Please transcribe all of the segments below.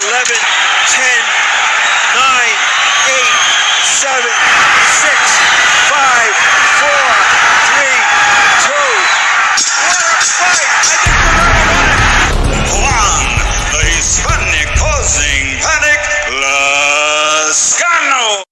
11, 10, 9, 8, 7, 6, 5, 4, 3, 2. What a fight! I think we're gonna win it. Juan, the Hispanic causing panic, Lascano.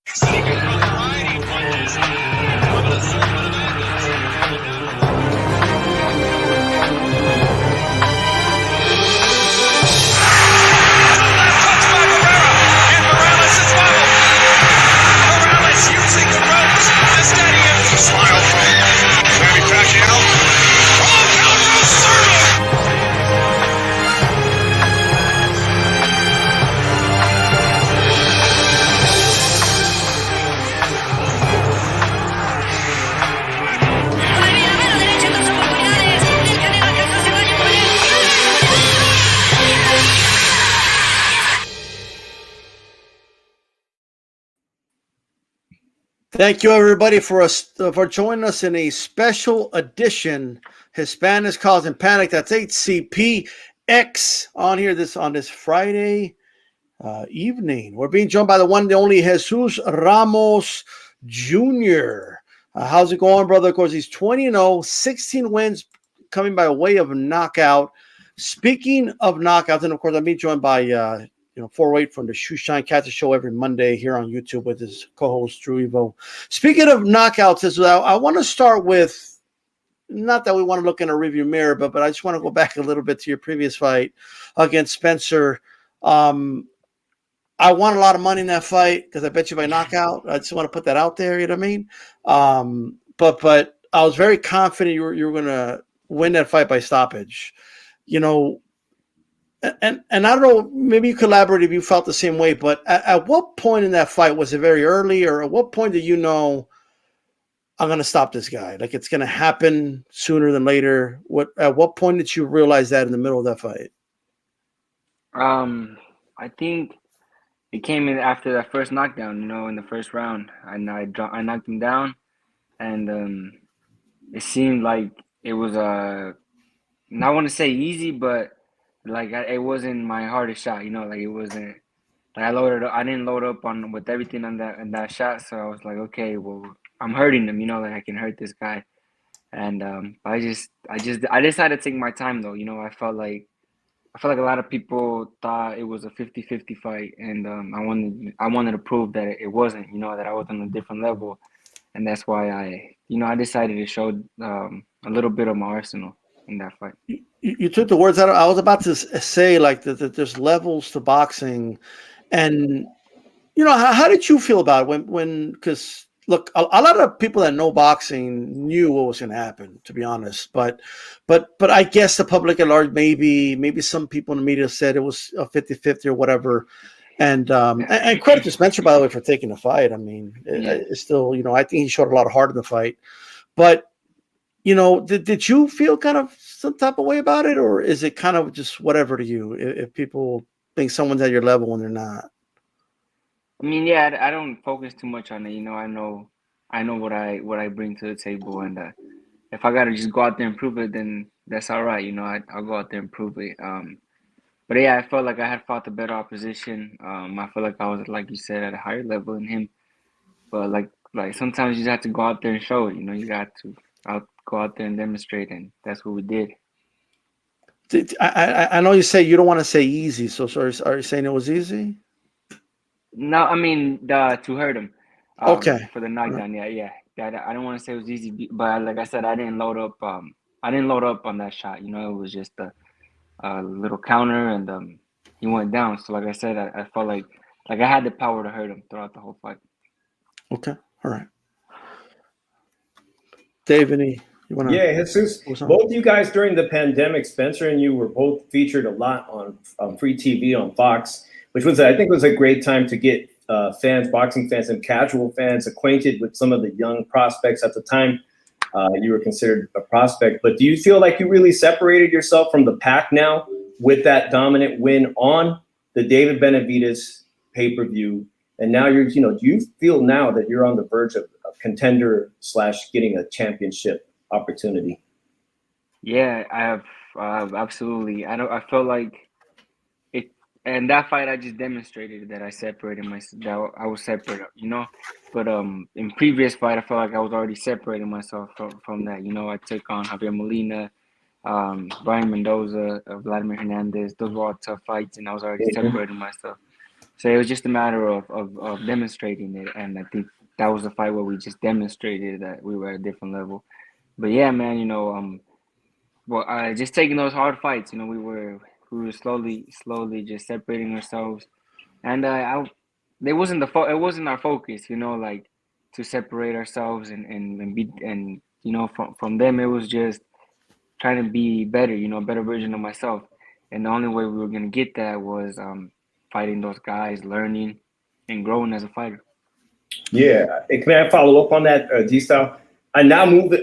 Thank you, everybody, for joining us in a special edition Hispanics Causing Panic. That's HCP X on here on this Friday evening. We're being joined by the one and only Jesus Ramos Jr. How's it going, brother? Of course, he's 20-0, 16 wins coming by way of knockout. Speaking of knockouts, and of course, I'm being joined by 408 from the Shoe Shine Catcher Show every Monday here on YouTube with his co-host Drew Evo. Speaking of knockouts, as well, I want to start with, not that we want to look in a review mirror, but I just want to go back a little bit to your previous fight against Spencer. I won a lot of money in that fight because I bet you by knockout. I just want to put that out there. You know what I mean? But I was very confident you were going to win that fight by stoppage. And I don't know, maybe you could elaborate if you felt the same way, but at what point in that fight, was it very early, or at what point did you know, I'm going to stop this guy? Like, it's going to happen sooner than later. At what point did you realize that in the middle of that fight? I think it came in after that first knockdown, in the first round. And I knocked him down, and it seemed like it was I want to say easy, but it wasn't my hardest shot, it wasn't like I didn't load up with everything on that shot. So I was like, okay, well, I'm hurting him, I can hurt this guy. And I decided to take my time though. I felt like a lot of people thought it was a 50-50 fight, and I wanted to prove that it wasn't, that I was on a different level. And that's why I decided to show a little bit of my arsenal in that fight. You took the words out. I was about to say that there's levels to boxing, and how did you feel about it when because look, a lot of people that know boxing knew what was going to happen, to be honest, but I guess the public at large, maybe some people in the media said it was a 50-50 or whatever, and credit to Spencer, by the way, for taking the fight. I mean, it's still, I think he showed a lot of heart in the fight, but did you feel kind of some type of way about it, or is it kind of just whatever to you if people think someone's at your level when they're not? I mean, yeah, I don't focus too much on it. I know what I bring to the table, and if I gotta just go out there and prove it, then that's all right. I'll go out there and prove it. But yeah, I felt like I had fought the better opposition. I feel like I was, like you said, at a higher level than him. But like sometimes you just have to go out there and show it. You got to go out there and demonstrate, and that's what we did. I know you say you don't want to say easy, so are you saying it was easy? No, I mean to hurt him. Okay. For the knockdown, yeah. I don't want to say it was easy, but like I said, I didn't load up. I didn't load up on that shot. It was just a little counter, and he went down. So like I said, I felt like I had the power to hurt him throughout the whole fight. Okay, all right. Dave, you want to? Yeah, Jesus. Both of you guys during the pandemic, Spencer and you were both featured a lot on free TV on Fox, which I think was a great time to get fans, boxing fans, and casual fans acquainted with some of the young prospects at the time. You were considered a prospect, but do you feel like you really separated yourself from the pack now with that dominant win on the David Benavidez pay-per-view? And now do you feel now that you're on the verge of Contender / getting a championship opportunity? Yeah, I have absolutely. I felt like and that fight I just demonstrated that I separated myself, that I was separate, you know. But in previous fight, I felt like I was already separating myself from that. You know, I took on Javier Molina, Brian Mendoza, Vladimir Hernandez. Those were all tough fights, and I was already separating myself. So it was just a matter of demonstrating it, and I think that was the fight where we just demonstrated that we were at a different level. But yeah, man, you know, well, just taking those hard fights, you know, we were slowly just separating ourselves, and it wasn't our focus, you know, like to separate ourselves and be and you know from them it was just trying to be better, you know, a better version of myself, and the only way we were gonna get that was fighting those guys, learning, and growing as a fighter. Yeah, can I follow up on that, D-Style? I moved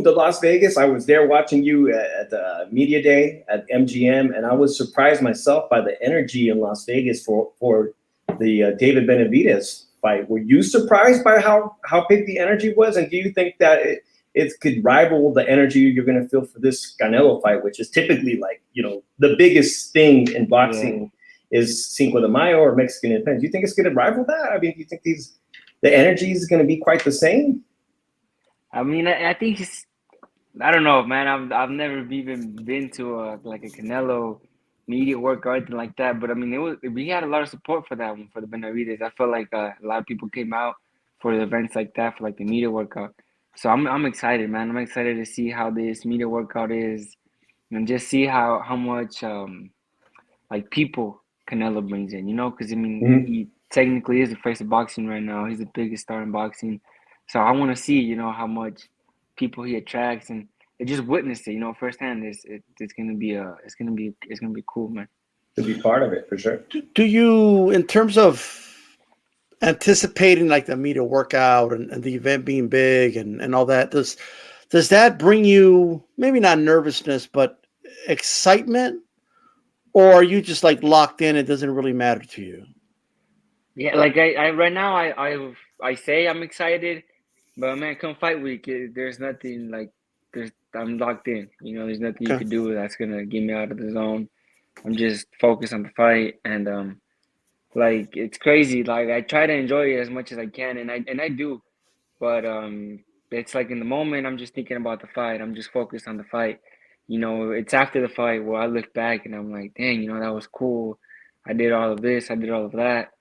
to Las Vegas. I was there watching you at the media day at MGM, and I was surprised myself by the energy in Las Vegas for the David Benavidez fight. Were you surprised by how big the energy was, and do you think that it could rival the energy you're going to feel for this Canelo fight, which is typically like, you know, the biggest thing in boxing is Cinco de Mayo or Mexican Independence? Do you think it's going to rival that? I mean, do you think the energy is going to be quite the same? I mean, I think I don't know, man. I've never even been to like a Canelo media work or anything like that. But I mean, we had a lot of support for that one for the Benavides. I felt like a lot of people came out for events like that for like the media workout. So I'm excited, man. I'm excited to see how this media workout is, and just see how much like people Canelo brings in. You know, because I mean, he technically is the face of boxing right now. He's the biggest star in boxing. So I want to see, you know, how much people he attracts and just witness it, you know, firsthand. It's gonna be cool, man. To be part of it for sure. Do you, in terms of anticipating like the media workout and the event being big and all that, does that bring you maybe not nervousness but excitement, or are you just like locked in? It doesn't really matter to you? Yeah, like I right now I say I'm excited, but man, come fight week, there's nothing like I'm locked in. You know, there's nothing you Okay. can do that's gonna get me out of the zone. I'm just focused on the fight, and like it's crazy. Like I try to enjoy it as much as I can, and I do, but it's like in the moment I'm just thinking about the fight. I'm just focused on the fight. You know, it's after the fight where I look back and I'm like, dang, you know, that was cool. I did all of this, I did all of that,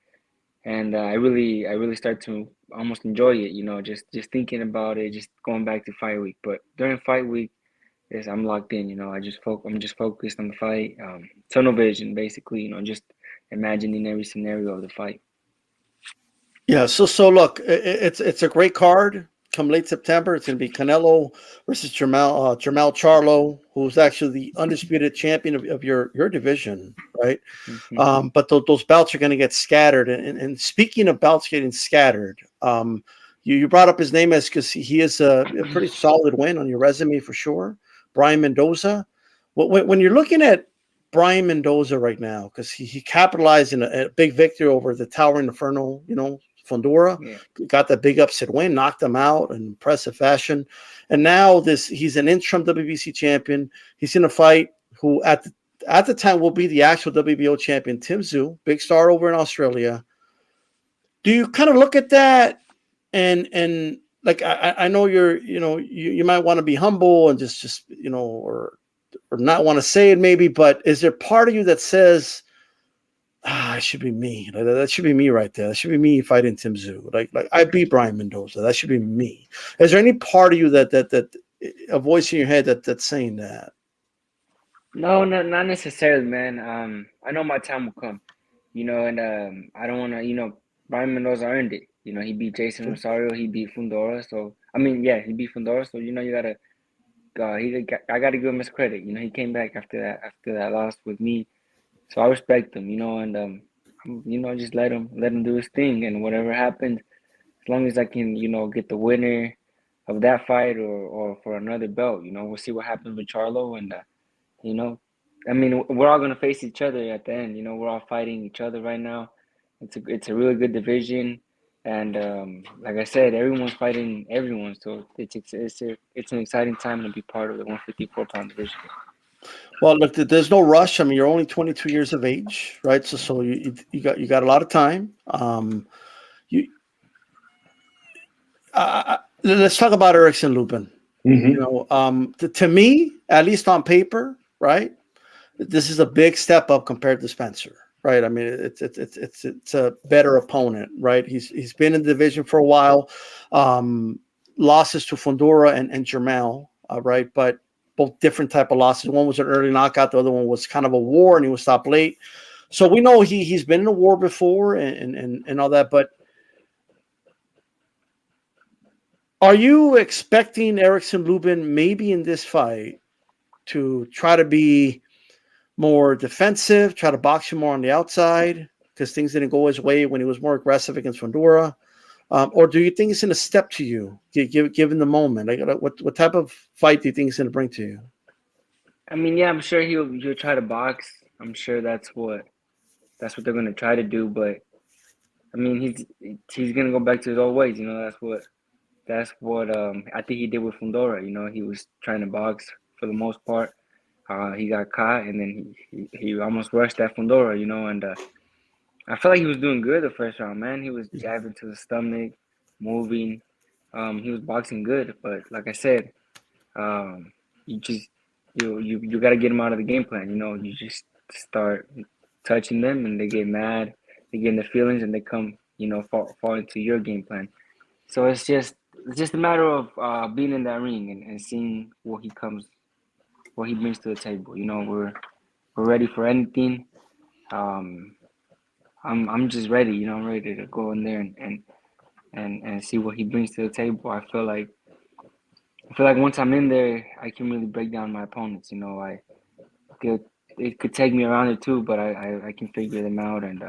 and I really start to almost enjoy it. You know, just thinking about it, just going back to fight week. But during fight week, yes, I'm locked in. You know, I'm just focused on the fight, tunnel vision, basically. You know, just imagining every scenario of the fight. Yeah. So look, it's a great card. Come late September, it's going to be Canelo versus Jermell Charlo, who's actually the undisputed champion of your division, right? Mm-hmm. But those bouts are going to get scattered. And speaking of bouts getting scattered, you brought up his name as because he is a pretty solid win on your resume for sure. Brian Mendoza. When you're looking at Brian Mendoza right now, because he capitalized in a big victory over the Towering Inferno, you know, Fundora, got that big upset win, knocked him out in impressive fashion. And now he's an interim WBC champion. He's in a fight who at the time will be the actual WBO champion, Tim Tszyu, big star over in Australia. Do you kind of look at that and like I know you might want to be humble and just you know or not want to say it maybe, but is there part of you that says, it should be me. Like, that should be me right there. That should be me fighting Tim Tszyu. Like I beat Brian Mendoza. That should be me. Is there any part of you that a voice in your head that's saying that? No, not necessarily, man. I know my time will come, you know, and I don't want to, you know, Brian Mendoza earned it. You know, he beat Jason Rosario, he beat Fundora. So I mean, yeah, he beat Fundora. So you know, you gotta, I gotta give him his credit. You know, he came back after that loss with me. So I respect him, you know, and you know, just let him do his thing, and whatever happens, as long as I can, you know, get the winner of that fight or for another belt, you know, we'll see what happens with Charlo, and you know, I mean, we're all gonna face each other at the end. You know, we're all fighting each other right now. It's a really good division, and like I said, everyone's fighting everyone, so it's an exciting time to be part of the 154-pound division. Well, look, there's no rush. I mean, you're only 22 years of age, right? So you got a lot of time. You Let's talk about Erickson Lubin. You know, to me, at least on paper, right? This is a big step up compared to Spencer, right? I mean, it's a better opponent, right? He's been in the division for a while. Losses to Fundora and Jermel, right? But both different type of losses. One was an early knockout, the other one was kind of a war, and he was stopped late. So we know he's been in a war before and all that. But are you expecting Erickson Lubin maybe in this fight to try to be more defensive, try to box you more on the outside because things didn't go his way when he was more aggressive against Fundora? Or do you think it's going to step to you, given the moment? Like, what type of fight do you think it's going to bring to you? I mean, yeah, I'm sure he'll try to box. I'm sure that's what they're going to try to do. But I mean, he's going to go back to his old ways. You know, that's what I think he did with Fundora. You know, he was trying to box for the most part. He got caught, and then he almost rushed that Fundora. You know, and I felt like he was doing good the first round, man. He was jabbing to the stomach, moving. He was boxing good, but like I said, you got to get him out of the game plan. You know, you just start touching them, and they get mad, they get in their feelings, and they come, you know, fall into your game plan. So it's just a matter of being in that ring and seeing what he brings to the table. You know, we're ready for anything. I'm just ready, you know. I'm ready to go in there and see what he brings to the table. I feel like once I'm in there, I can really break down my opponents. You know, it could take me a round or two, but I can figure them out, and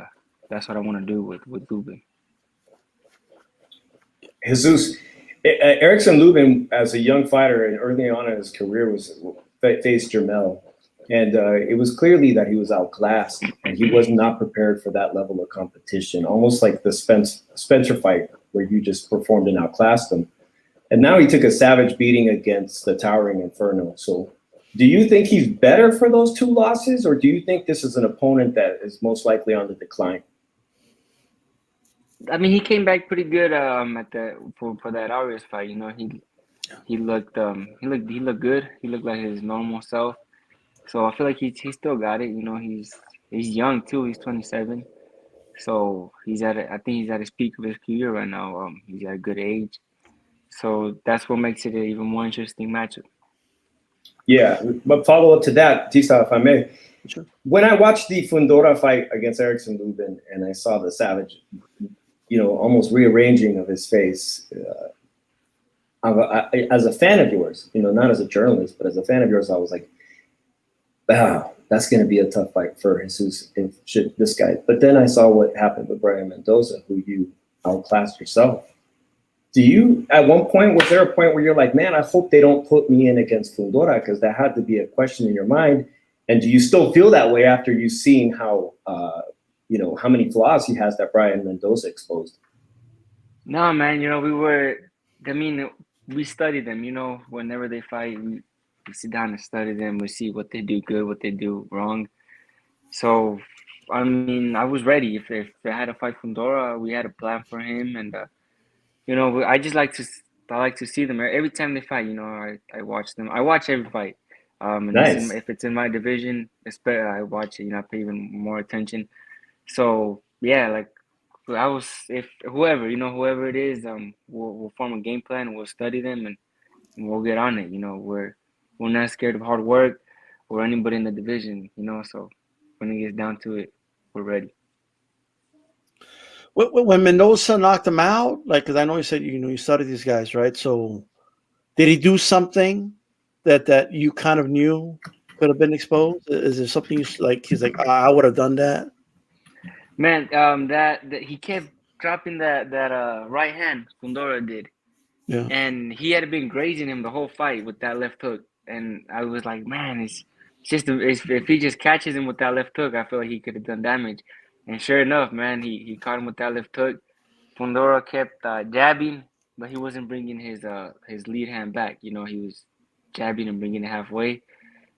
that's what I want to do with Lubin. Jesus, Erickson Lubin, as a young fighter and early on in his career, faced Jermel. And it was clearly that he was outclassed, and he was not prepared for that level of competition, almost like the Spencer fight where you just performed and outclassed him. And now he took a savage beating against the towering Inferno. So do you think he's better for those two losses, or do you think this is an opponent that is most likely on the decline? I mean, he came back pretty good for that Arias fight. You know, he looked good. He looked like his normal self. So I feel like he still got it. You know, he's young too. He's 27. So I think he's at his peak of his career right now. He's at a good age. So that's what makes it an even more interesting matchup. Yeah, but follow up to that, Tisa, if I may. Sure. When I watched the Fundora fight against Erickson Lubin and I saw the savage, you know, almost rearranging of his face, as a fan of yours, you know, not as a journalist, but as a fan of yours, I was like, wow, that's going to be a tough fight for Jesus, this guy. But then I saw what happened with Brian Mendoza, who you outclassed yourself. At one point, was there a point where you're like, man, I hope they don't put me in against Fundora, because that had to be a question in your mind. And do you still feel that way after you've seen how, you know, how many flaws he has that Brian Mendoza exposed? No, man, you know, we study them, you know, whenever they fight, we sit down and study them. We see what they do good, what they do wrong. So, I mean, I was ready. If they had to fight Fundora, we had a plan for him. And, you know, I like to see them. Every time they fight, you know, I watch them. I watch every fight. And Nice. if it's in my division, I watch it, you know, I pay even more attention. So, yeah, like, if whoever it is, we'll form a game plan, we'll study them, and we'll get on it. You know, we're not scared of hard work or anybody in the division, you know. So when it gets down to it, we're ready. When Mendoza knocked him out, like, because I know you said you studied these guys, right? So did he do something that you kind of knew could have been exposed? Is there something he's like, I would have done that? Man, that he kept dropping that right hand Fundora did. Yeah. And he had been grazing him the whole fight with that left hook. And I was like, man, if he just catches him with that left hook, I feel like he could have done damage. And sure enough, man, he caught him with that left hook. Fundora kept jabbing, but he wasn't bringing his lead hand back. You know, he was jabbing and bringing it halfway.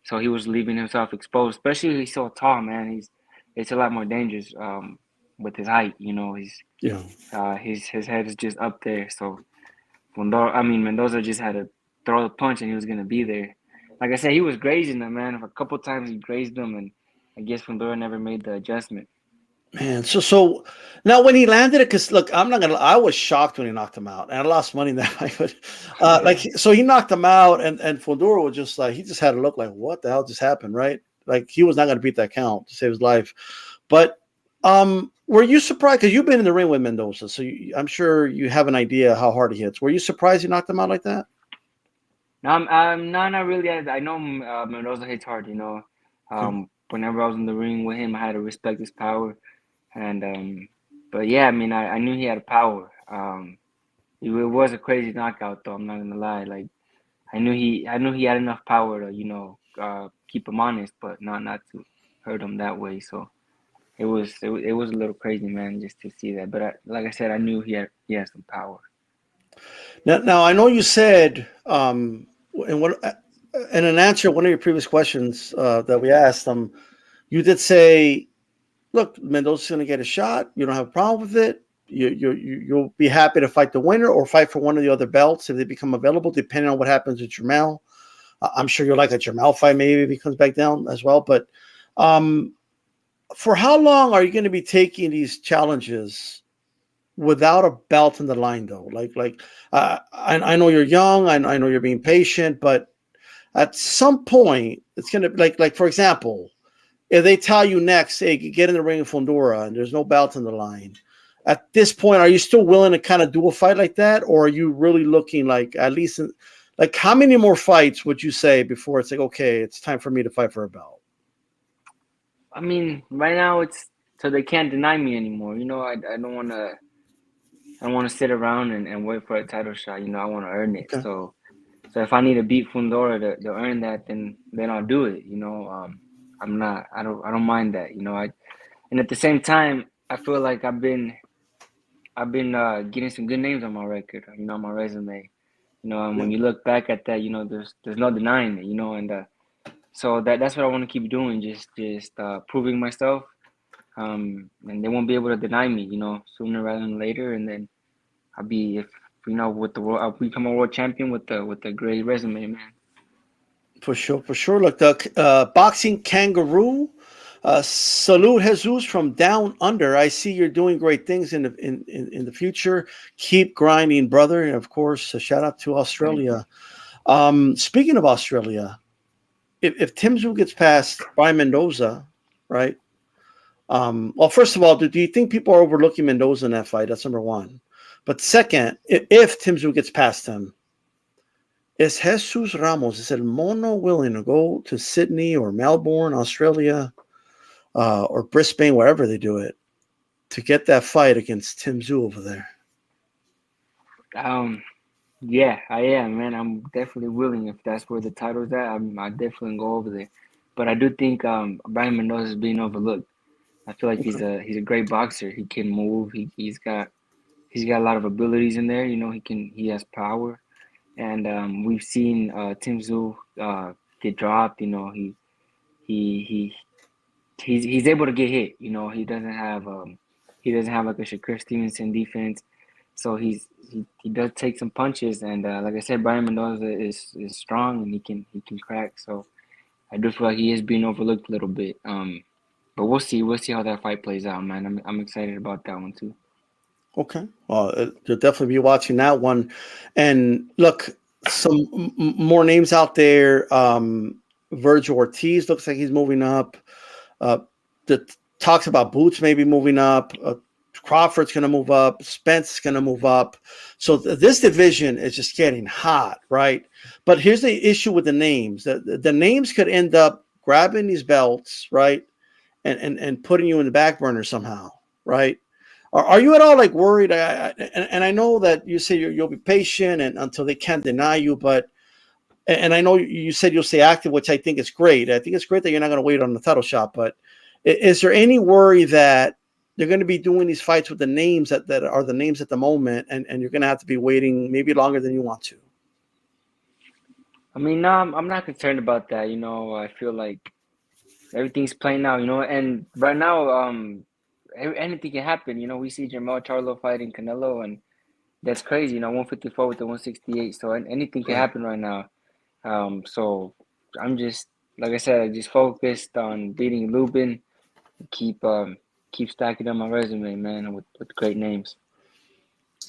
so he was leaving himself exposed. Especially he's so tall, man. It's a lot more dangerous with his height. You know, his head is just up there. So Mendoza just had to throw the punch, and he was gonna be there. Like I said, he was grazing him, man. A couple times he grazed him, and I guess Fundora never made the adjustment. Man, so now when he landed it, because look, I was shocked when he knocked him out, and I lost money in that fight. But so he knocked him out, and Fundora was just like, he just had to look like, what the hell just happened, right? Like he was not going to beat that count to save his life. But were you surprised? Because you've been in the ring with Mendoza, so I'm sure you have an idea how hard he hits. Were you surprised he knocked him out like that? No, not really. I know Mendoza hits hard. You know, whenever I was in the ring with him, I had to respect his power. And but yeah, I mean, I knew he had power. It was a crazy knockout, though. I'm not gonna lie. Like I knew he had enough power to, you know, keep him honest, but not to hurt him that way. So it was a little crazy, man, just to see that. But like I said, I knew he had some power. Now I know you said in an answer to one of your previous questions that we asked, you did say, look, Mendoza's going to get a shot. You don't have a problem with it. You'll be happy to fight the winner or fight for one of the other belts if they become available, depending on what happens with Jermell. I'm sure you'll like a Jermell fight maybe if he comes back down as well. But for how long are you going to be taking these challenges without a belt in the line, though? I know you're young. I know you're being patient, but at some point, it's going to like for example, if they tell you next, hey, get in the ring of Fundora and there's no belt in the line, at this point, are you still willing to kind of do a fight like that? Or are you really looking like at least like how many more fights would you say before it's like, okay, it's time for me to fight for a belt? I mean, right now it's so they can't deny me anymore. You know, I don't want to sit around and wait for a title shot. You know, I want to earn it. Okay. So if I need to beat Fundora to earn that, then I'll do it. You know, I don't mind that, you know. And at the same time, I feel like I've been getting some good names on my record, you know, on my resume, you know. And when you look back at that, you know, there's no denying it, you know. And so that's what I want to keep doing, just proving myself, and they won't be able to deny me, you know, sooner rather than later. And then I'll be, I'll become a world champion with a great resume, man. For sure. Look, the boxing kangaroo, salute Jesus from down under. I see you're doing great things in the future. Keep grinding, brother. And of course, a shout out to Australia. Speaking of Australia, if Tim Tszyu gets past Brian Mendoza, right? Well, first of all, do you think people are overlooking Mendoza in that fight? That's number one. But second, if Tim Tszyu gets past him, is Jesus Ramos, is El Mono willing to go to Sydney or Melbourne, Australia, or Brisbane, wherever they do it, to get that fight against Tim Tszyu over there? Yeah, I am, man. I'm definitely willing. If that's where the title's at, I definitely go over there. But I do think Brian Mendoza is being overlooked. I feel like he's a great boxer. He can move. He's got a lot of abilities in there. You know, he has power. And we've seen Tim Tszyu get dropped. You know, he's able to get hit. You know, he doesn't have like a Shakur Stevenson defense. So he does take some punches. And like I said, Brian Mendoza is strong and he can crack. So I do feel like he is being overlooked a little bit. But we'll see how that fight plays out, man. I'm excited about that one too. Okay. Well, you'll definitely be watching that one. And look, some more names out there. Virgil Ortiz looks like he's moving up. The talks about Boots maybe moving up. Crawford's going to move up. Spence is going to move up. So this division is just getting hot, right? But here's the issue with the names. The names could end up grabbing these belts, right? And putting you in the back burner somehow, right? Are you at all like worried? And I know that you say you'll be patient and until they can't deny you, and I know you said you'll stay active, which I think is great. I think it's great that you're not going to wait on the title shot, but is there any worry that they're going to be doing these fights with the names that are the names at the moment, and you're going to have to be waiting maybe longer than you want to? I mean, no, I'm not concerned about that. You know, I feel like everything's playing out. You know, and right now, anything can happen. You know, we see Charlo fighting Canelo, and that's crazy. You know, 154 with the 168. So anything can Right. happen right now. So I'm just, like I said, just focused on beating Lubin. Keep stacking on my resume, man, with great names.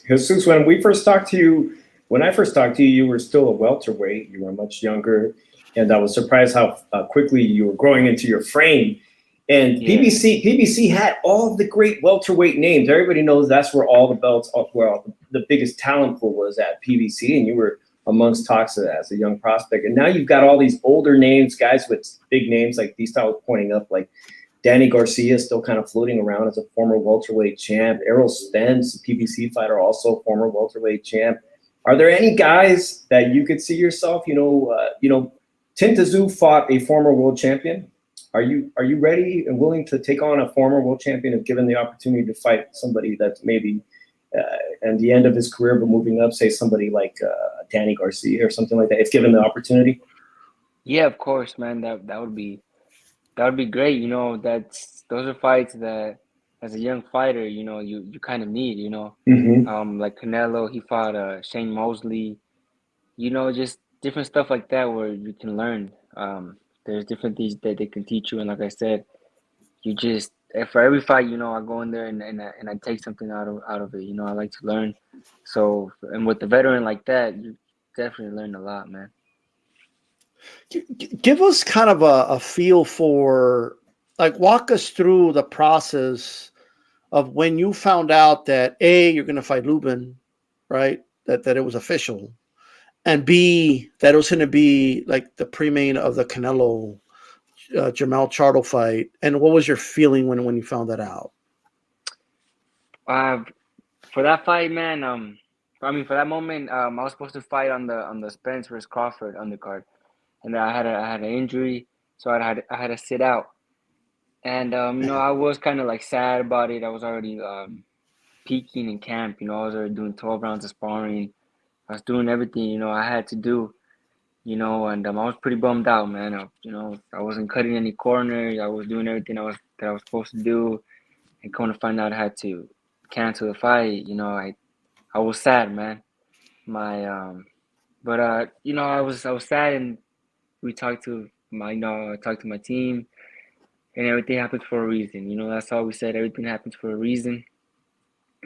Jesus, when we first talked to you, when I first talked to you, you were still a welterweight. You were much younger, and I was surprised how quickly you were growing into your frame. And Yeah. PBC had all the great welterweight names. Everybody knows that's where all the belts, where all the biggest talent pool was at PBC, and you were amongst talks as a young prospect. And now you've got all these older names, guys with big names like these was pointing up, like Danny Garcia still kind of floating around as a former welterweight champ. Errol Spence, a PBC fighter, also former welterweight champ. Are there any guys that you could see yourself? Tintazu fought a former world champion. Are you ready and willing to take on a former world champion if given the opportunity to fight somebody that's maybe at the end of his career but moving up, say somebody like Danny Garcia or something like that, if given the opportunity? Yeah, of course, man. That would be great. You know, those are fights that as a young fighter, you know, you kind of need, you know. Mm-hmm. Like Canelo, he fought Shane Mosley, you know, just different stuff like that where you can learn. There's different things that they can teach you, and like I said, you just for every fight, you know, I go in there and I take something out of it. You know, I like to learn. So, and with the veteran like that, you definitely learn a lot, man. Give us kind of a feel for, like, walk us through the process of when you found out that A, you're going to fight Lubin, right? That it was official, and B, that it was going to be like the pre-main of the Canelo Jermell Charlo fight. And what was your feeling when you found that out? For that fight, man, I mean, for that moment, I was supposed to fight on the Spence versus Crawford undercard, and I had an injury, so I had to sit out. And you know, I was kind of like sad about it. I was already peaking in camp. You know, I was already doing 12 rounds of sparring. I was doing everything, you know, I had to do, you know, and I was pretty bummed out, man. You know, I wasn't cutting any corners. I was doing everything that I was supposed to do, and come to find out I had to cancel the fight. You know, I was sad, man. But you know, I was sad, and we talked to I talked to my team, and everything happens for a reason. You know, that's all we said. Everything happens for a reason.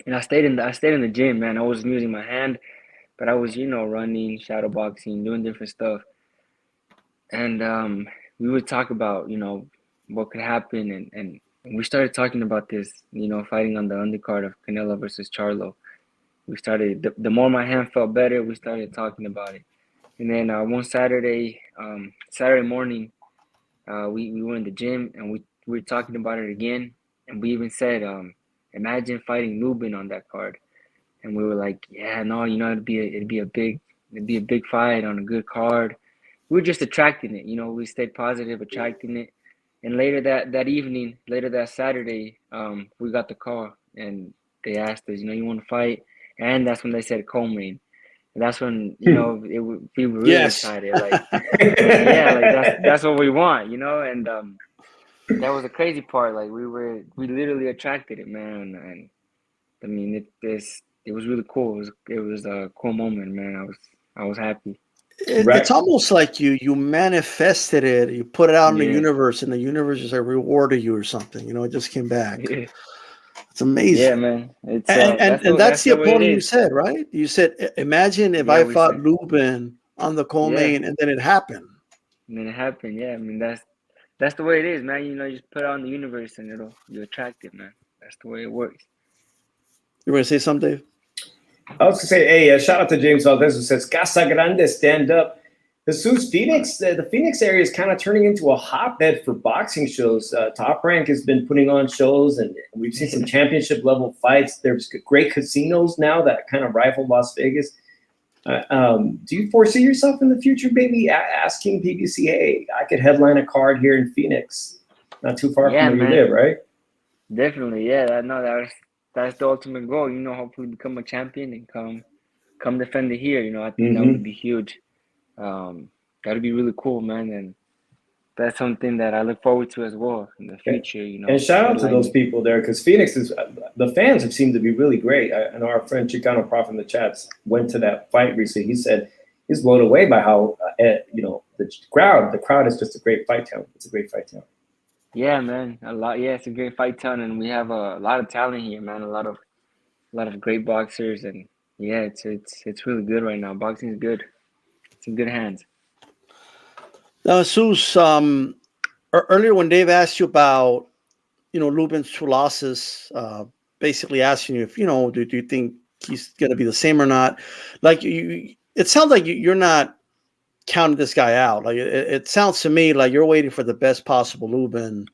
And I stayed in the gym, man. I wasn't using my hand, but I was, you know, running, shadow boxing, doing different stuff. And we would talk about, you know, what could happen, and we started talking about this, you know, fighting on the undercard of Canelo versus Charlo. We started the more my hand felt better, we started talking about it. And then one Saturday morning, we were in the gym, and we were talking about it again, and we even said, imagine fighting Lubin on that card. And we were like, yeah, no, you know, it'd be a big fight on a good card. We were just attracting it, you know. We stayed positive, attracting it. And later that Saturday, we got the call, and they asked us, you know, you want to fight? And that's when they said co-main. And that's when, you know, we were really excited. Like, yeah, like that's what we want, you know. And that was the crazy part. Like, we literally attracted it, man. And I mean, it was really cool. It was a cool moment, man. I was happy. It's almost like you manifested it. You put it out in the Yeah. universe, and the universe just like rewarded you or something. You know, it just came back. It's amazing. Yeah, man. It's and that's the the way it opponent you is. said, right? You said, imagine if Yeah, I we fought said. Lubin on the Yeah. co-main, and then it happened. And then it happened. Yeah, I mean, that's the way it is, man. You know, you just put it on the universe, and you attract it, man. That's the way it works. You want to say something, Dave? I was going to say, hey, shout out to James Valdez, who says, Casa Grande, stand up. Jesus, Phoenix, the Phoenix area is kind of turning into a hotbed for boxing shows. Top Rank has been putting on shows, and we've seen some championship level fights. There's great casinos now that kind of rival Las Vegas. Do you foresee yourself in the future, maybe asking PBC, hey, I could headline a card here in Phoenix, not too far from where you live, right? Definitely, yeah. That's the ultimate goal. You know, hopefully become a champion and come defend it here. You know, I think that would be huge. that'd be really cool, man. And that's something that I look forward to as well in the future. You know, and shout out to those people there, because Phoenix is the fans have seemed to be really great. I know our friend Chicano Prof in the chats went to that fight recently. He said he's blown away by how the crowd is just a great fight town. It's a great fight town. Yeah, man, a lot. Yeah, it's a great fight town, and we have a lot of talent here, man. A lot of great boxers, and yeah, it's really good right now. Boxing is good. It's in good hands. Sus, earlier when Dave asked you about, Lubin's 2 losses, basically asking you if, do you think he's going to be the same or not? Like it sounds like you're not counting this guy out. Like it sounds to me like you're waiting for the best possible Lubin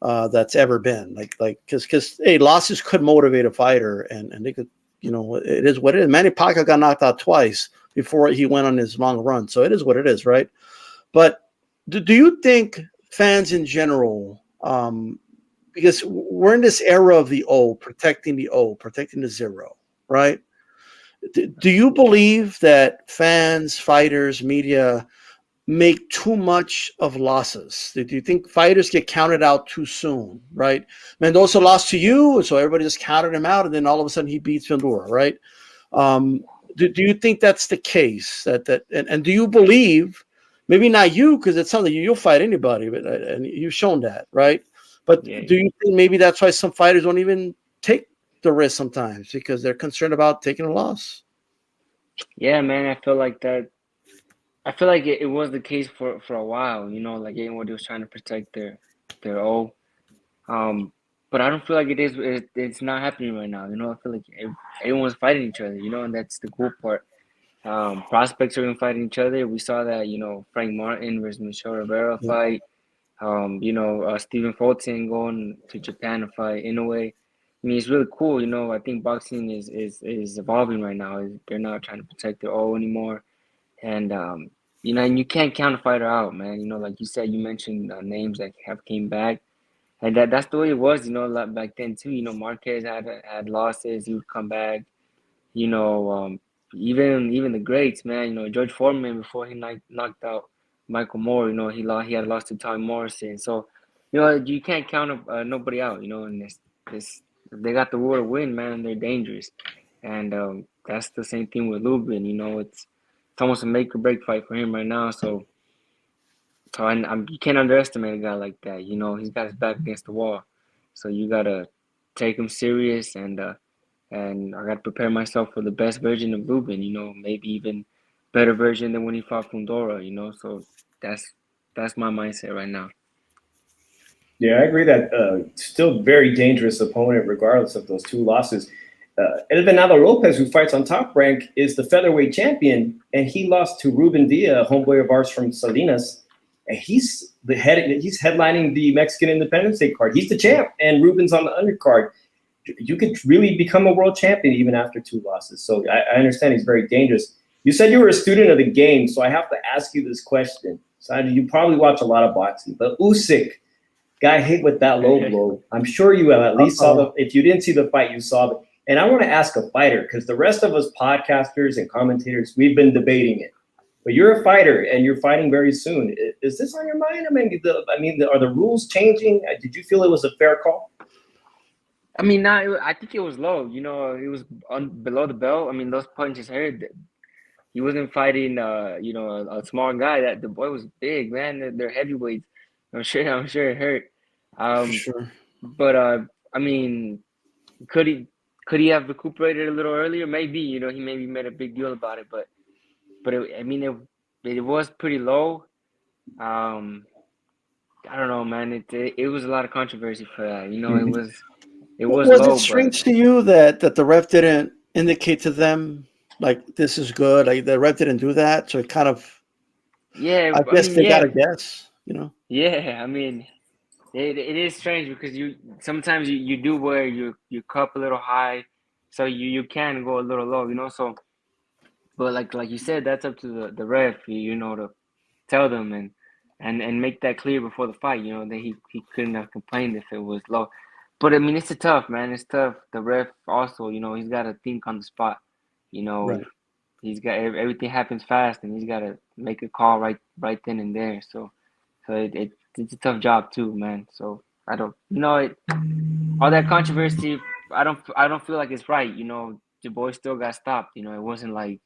that's ever been. Because hey, losses could motivate a fighter, and they could, it is what it is. Manny Pacquiao got knocked out twice before he went on his long run, so it is what it is, right? But do you think fans in general, because we're in this era of the O, protecting the zero, right? Do you believe that fans, fighters, media make too much of losses? Do you think fighters get counted out too soon, right? Mendoza lost to you, so everybody just counted him out, and then all of a sudden he beats Ventura, right? Do you think that's the case? And do you believe, maybe not you, because it sounds like you'll fight anybody, but and you've shown that, right? But do you think maybe that's why some fighters don't even take the risk sometimes, because they're concerned about taking a loss? Yeah, man, I feel like that. I feel like it was the case for a while, like everybody was trying to protect their O. But I don't feel like it's not happening right now. I feel like everyone's fighting each other, and that's the cool part. Prospects are going to fight each other. We saw that, Frank Martin versus Michelle Rivera fight. Stephen Fulton going to Japan to fight Inoue. I mean, it's really cool. I think boxing is evolving right now. They're not trying to protect their O anymore. And, and you can't count a fighter out, man. Like you said, you mentioned names that have came back. And that's the way it was, back then too. Marquez had losses. He would come back. Even the greats, man. George Foreman, before he knocked out Michael Moore, he had lost to Tommy Morrison. So, you can't count nobody out. And they got the will to win, man. They're dangerous, and that's the same thing with Lubin. It's almost a make or break fight for him right now. So you can't underestimate a guy like that. He's got his back against the wall, so you gotta take him serious, and I gotta prepare myself for the best version of Lubin. Maybe even better version than when he fought Fundora. So that's my mindset right now. Yeah, I agree that still very dangerous opponent regardless of those 2 losses. El Venado Lopez, who fights on Top Rank, is the featherweight champion, and he lost to Ruben Dia, a homeboy of ours from Salinas. And he's headlining the Mexican Independence Day card. He's the champ, and Ruben's on the undercard. You could really become a world champion even after 2 losses. So I understand he's very dangerous. You said you were a student of the game, so I have to ask you this question. So you probably watch a lot of boxing, but Usyk got hit with that low blow. I'm sure you at least saw if you didn't see the fight, you saw it. And I want to ask a fighter, because the rest of us podcasters and commentators, we've been debating it. But you're a fighter, and you're fighting very soon. Is this on your mind? Are the rules changing? Did you feel it was a fair call? I think it was low. It was below the belt. Those punches hurt. He wasn't fighting, a small guy. That the boy was big, man. They're heavyweights. I'm sure it hurt. Sure. But could he have recuperated a little earlier? Maybe. He maybe made a big deal about it, but it was pretty low. I don't know, man. It was a lot of controversy for that. It was Was low. it strange to you that the ref didn't indicate to them like this is good? Like the ref didn't do that, so it kind of I guess they gotta guess, Yeah, it is strange because sometimes you do wear your cup a little high, so you can go a little low, So, but like you said, that's up to the ref, to tell them and make that clear before the fight, that he couldn't have complained if it was low. But it's tough, man. It's tough. The ref also, he's got to think on the spot. Right. he's got everything happens fast, and he's got to make a call right then and there. So it's a tough job too, man. So I don't, all that controversy. I don't feel like it's right. The boy still got stopped. It wasn't like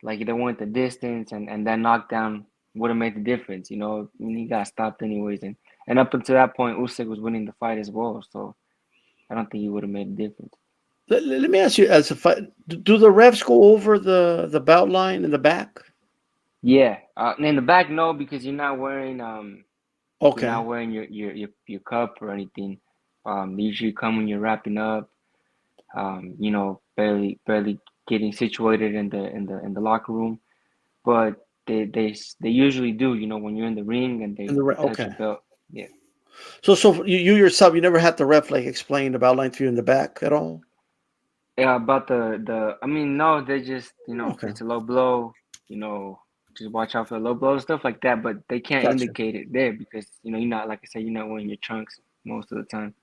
they went the distance, and that knockdown would have made the difference. He got stopped anyways, and up until that point, Usyk was winning the fight as well. So I don't think he would have made a difference. Let me ask you, as a fight, do the refs go over the bout line in the back? Yeah, in the back, no, because you're not wearing Okay. you're not wearing your cup or anything. They usually come when you're wrapping up. Barely getting situated in the locker room, but they usually do. When you're in the ring and they touch your belt. Yeah. So you yourself, you never had the ref explain the bout line to you in the back at all? Yeah, about I mean, no, they just, Okay. it's a low blow, just watch out for the low blow, stuff like that, but they can't Gotcha. indicate it there because, you're not, like I said, you're not wearing your trunks most of the time.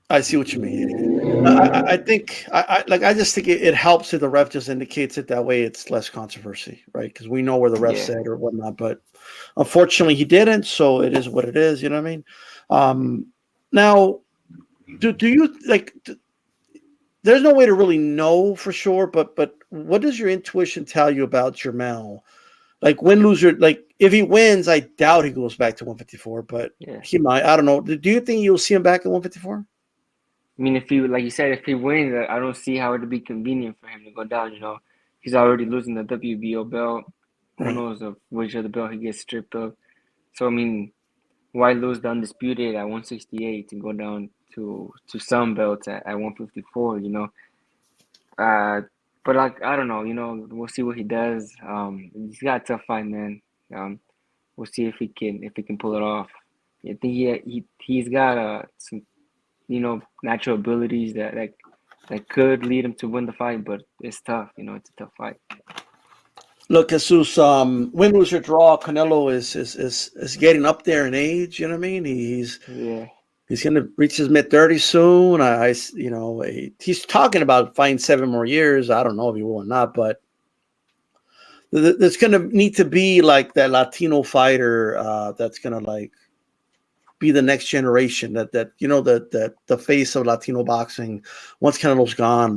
I see what you mean. I think I just think it helps if the ref just indicates it that way. It's less controversy, right? Because we know where the ref said or whatnot, but unfortunately he didn't. So it is what it is. You know what I mean? Now, do you there's no way to really know for sure, but what does your intuition tell you about Jermell? Like win, loser, if he wins, I doubt he goes back to 154, but he might. I don't know. Do you think you'll see him back at 154? I mean, if he, like you said, if he wins, I don't see how it'd be convenient for him to go down. He's already losing the WBO belt. Who knows of which other belt he gets stripped of? So I mean, why lose the undisputed at 168 to go down to some belts at 154? But I don't know. We'll see what he does. He's got a tough fight, man. We'll see if he can pull it off. I think he's got some natural abilities that could lead him to win the fight, but it's tough. It's a tough fight. Look, Jesus, win, lose, or draw, Canelo is getting up there in age. You know what I mean? He's going to reach his mid-30s soon. He's talking about fighting 7 more years. I don't know if he will or not, but there's going to need to be like that Latino fighter that's going to be the next generation. That the face of Latino boxing. Once Canelo's gone,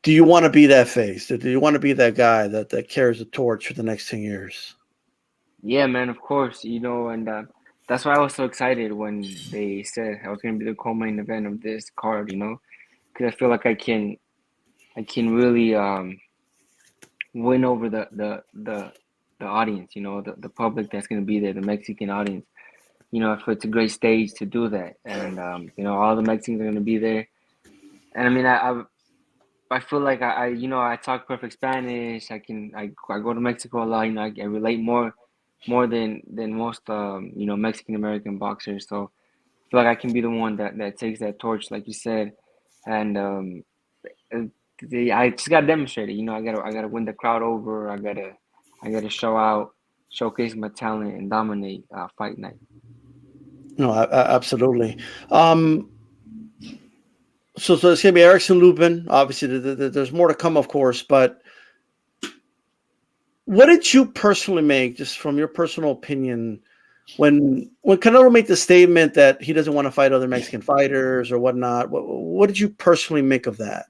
do you want to be that face? Do you want to be that guy that carries the torch for the next 10 years? Yeah, man, of course. And that's why I was so excited when they said I was going to be the co-main event of this card, because I feel like I can really win over the audience, the public that's going to be there, the Mexican audience. If it's a great stage to do that, and all the Mexicans are going to be there, and I mean, I feel like I talk perfect Spanish. I go to Mexico a lot. I relate more than most Mexican American boxers. So I feel like I can be the one that takes that torch, like you said, and I just gotta demonstrate it. I gotta win the crowd over. I gotta showcase my talent, and dominate fight night. No, absolutely. So it's gonna be Erickson Lubin. Obviously, there's more to come, of course. But what did you personally make, just from your personal opinion, when Canelo made the statement that he doesn't want to fight other Mexican fighters or whatnot? What did you personally make of that?